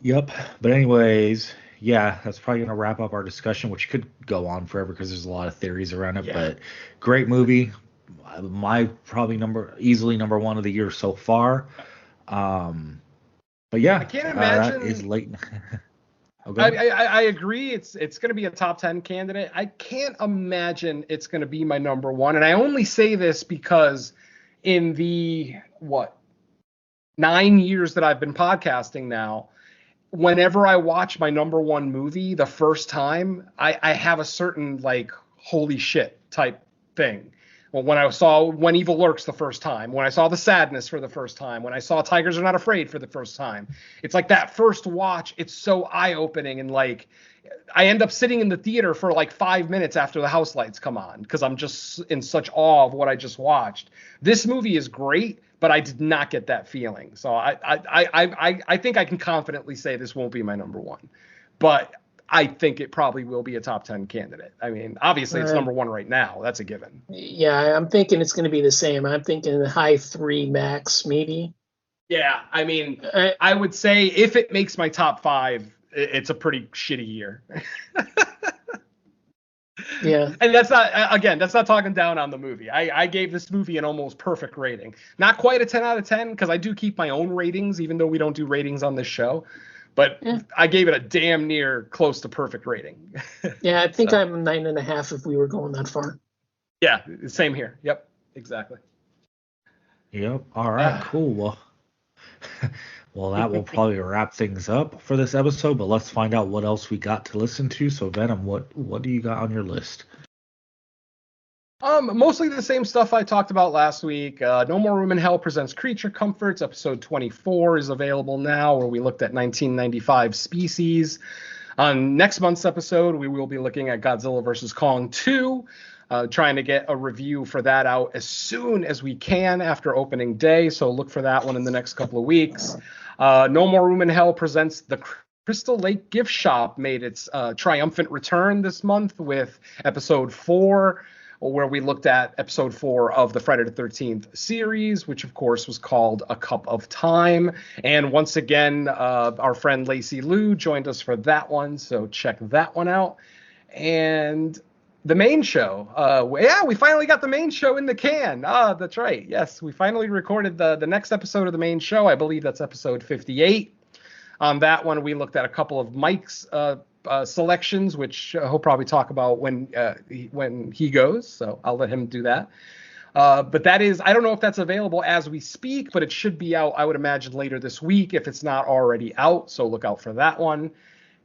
Speaker 7: Yep. But anyways, that's probably gonna wrap up our discussion, which could go on forever because there's a lot of theories around it. But great movie, my probably easily number one of the year so far. But yeah,
Speaker 8: I can't imagine.
Speaker 7: That is late.
Speaker 8: I agree. It's going to be a top 10 candidate. I can't imagine it's going to be my number one. And I only say this because in the 9 years that I've been podcasting now, whenever I watch my number one movie the first time, I have a certain like holy shit type thing. Well, when I saw When Evil Lurks the first time, when I saw The Sadness for the first time, when I saw Tigers Are Not Afraid for the first time, it's like that first watch, it's so eye-opening, and like I end up sitting in the theater for like 5 minutes after the house lights come on because I'm just in such awe of what I just watched. This movie is great, but I did not get that feeling. So I think I can confidently say this won't be my number one, but I think it probably will be a top 10 candidate. I mean, obviously it's number one right now. That's a given.
Speaker 9: Yeah, I'm thinking it's going to be the same. I'm thinking high 3 max, maybe.
Speaker 8: Yeah, I mean, I would say if it makes my top 5, it's a pretty shitty year.
Speaker 9: Yeah.
Speaker 8: And that's not talking down on the movie. I gave this movie an almost perfect rating. Not quite a 10 out of 10 because I do keep my own ratings, even though we don't do ratings on this show. But I gave it a damn near close to perfect rating.
Speaker 9: Yeah, I think I'm 9.5 if we were going that far.
Speaker 8: Yeah, same here. Yep, exactly.
Speaker 7: Yep. All right, cool. Well, Well, that will probably wrap things up for this episode, but let's find out what else we got to listen to. So, Venom, what do you got on your list?
Speaker 8: Mostly the same stuff I talked about last week. No More Room in Hell presents Creature Comforts. Episode 24 is available now, where we looked at 1995 Species. On next month's episode, we will be looking at Godzilla vs. Kong 2, trying to get a review for that out as soon as we can after opening day, so look for that one in the next couple of weeks. No More Room in Hell presents The Crystal Lake Gift Shop made its triumphant return this month with episode 4, where we looked at episode 4 of the Friday the 13th series, which of course was called A Cup of Time. And once again, our friend Lacey Liu joined us for that one, so check that one out. And the main show, we finally got the main show in the can. That's right. Yes, we finally recorded the next episode of the main show. I believe that's episode 58. On that one, we looked at a couple of Mike's selections, which he'll probably talk about when he goes, so I'll let him do that. But that is, I don't know if that's available as we speak, but it should be out, I would imagine, later this week if it's not already out, so look out for that one.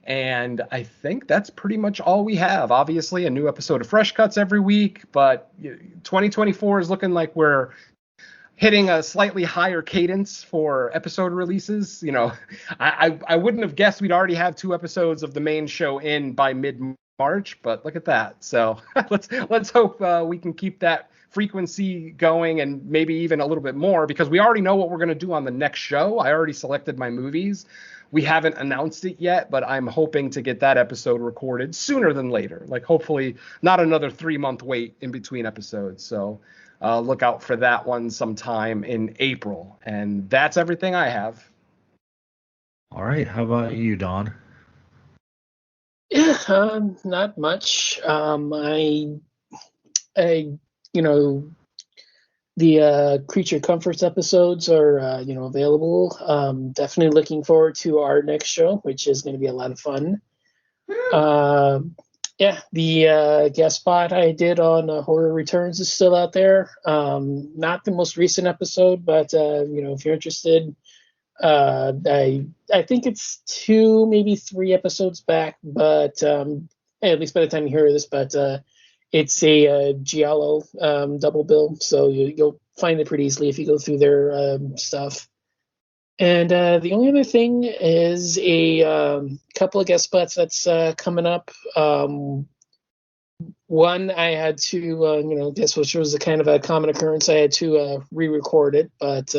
Speaker 8: And I think that's pretty much all we have. Obviously, a new episode of Fresh Cuts every week, but 2024 is looking like we're hitting a slightly higher cadence for episode releases. You know, I wouldn't have guessed we'd already have 2 episodes of the main show in by mid-March, but look at that. So let's hope we can keep that frequency going and maybe even a little bit more, because we already know what we're going to do on the next show. I already selected my movies. We haven't announced it yet, but I'm hoping to get that episode recorded sooner than later. Like, hopefully not another 3-month wait in between episodes. So look out for that one sometime in April. And that's everything I have.
Speaker 7: All right. How about you, Don?
Speaker 9: Yeah, not much. The Creature Comforts episodes are, available. Definitely looking forward to our next show, which is going to be a lot of fun. The guest spot I did on Horror Returns is still out there. Not the most recent episode, but if you're interested, I think it's 2, maybe 3 episodes back, but at least by the time you hear this, but it's a Giallo double bill, so you'll find it pretty easily if you go through their stuff. And the only other thing is a couple of guest spots that's coming up. One, I had to, guess which was a kind of a common occurrence. I had to re-record it, but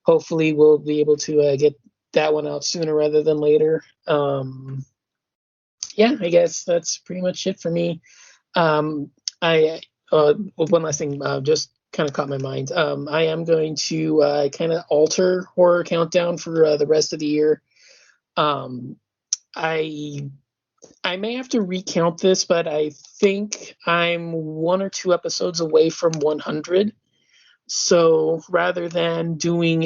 Speaker 9: hopefully we'll be able to get that one out sooner rather than later. I guess that's pretty much it for me. One last thing, just kind of caught my mind. I am going to kind of alter Horror Countdown for the rest of the year. I may have to recount this, but I think I'm 1 or 2 episodes away from 100. So rather than doing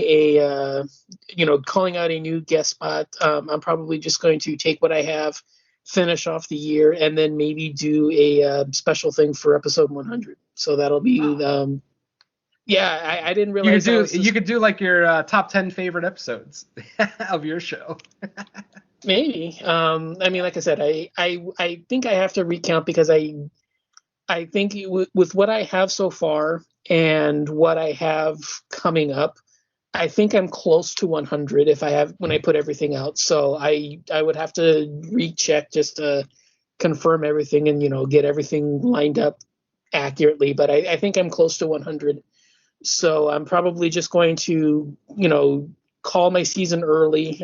Speaker 9: calling out a new guest spot, I'm probably just going to take what I have, finish off the year, and then maybe do a special thing for episode 100. So that'll be I didn't realize
Speaker 8: you could do like your top 10 favorite episodes of your show.
Speaker 9: Maybe. Like I said, I think I have to recount, because I think with what I have so far and what I have coming up, I think I'm close to 100 when I put everything out. So I would have to recheck just to confirm everything and, get everything lined up accurately. But I think I'm close to 100. So I'm probably just going to, call my season early,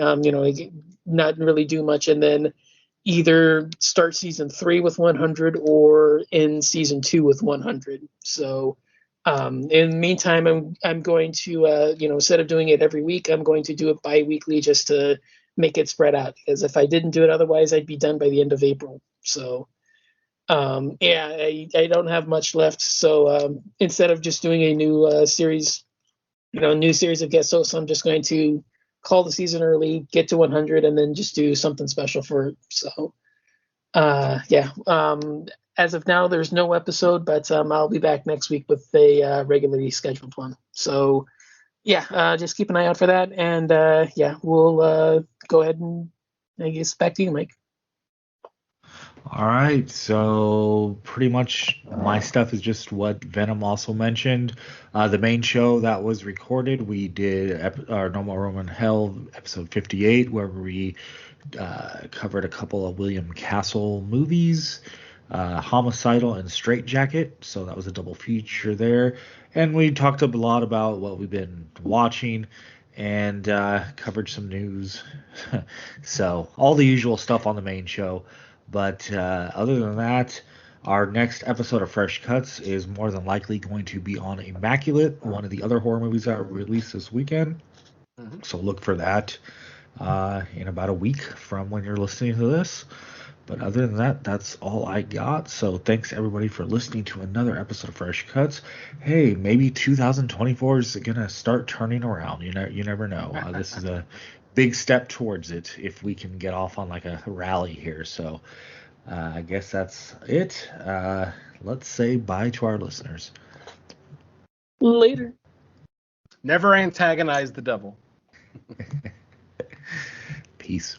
Speaker 9: not really do much, and then either start season 3 with 100 or in season 2 with 100. So in the meantime, I'm going to, instead of doing it every week, I'm going to do it bi-weekly just to make it spread out, because if I didn't do it otherwise, I'd be done by the end of April. So I don't have much left. So instead of just doing a new series, new series of guest hosts, I'm just going to call the season early, get to 100, and then just do something special for it. So as of now, there's no episode, but I'll be back next week with a regularly scheduled one. So yeah, just keep an eye out for that. And yeah, we'll go ahead and I guess back to you, Mike.
Speaker 7: All right, so pretty much my stuff is just what Venom also mentioned. The main show that was recorded, we did our No More Room in Hell, episode 58, where we covered a couple of William Castle movies, Homicidal and Straitjacket, so that was a double feature there. And we talked a lot about what we've been watching and covered some news. So all the usual stuff on the main show. But other than that, our next episode of Fresh Cuts is more than likely going to be on Immaculate, one of the other horror movies that released this weekend. Mm-hmm. So look for that in about a week from when you're listening to this. But other than that, that's all I got. So thanks everybody for listening to another episode of Fresh Cuts. Hey, maybe 2024 is gonna start turning around. You never know. This is a big step towards it if we can get off on like a rally here. So I guess that's it. Let's say bye to our listeners.
Speaker 9: Later.
Speaker 8: Never antagonize the devil.
Speaker 7: Peace.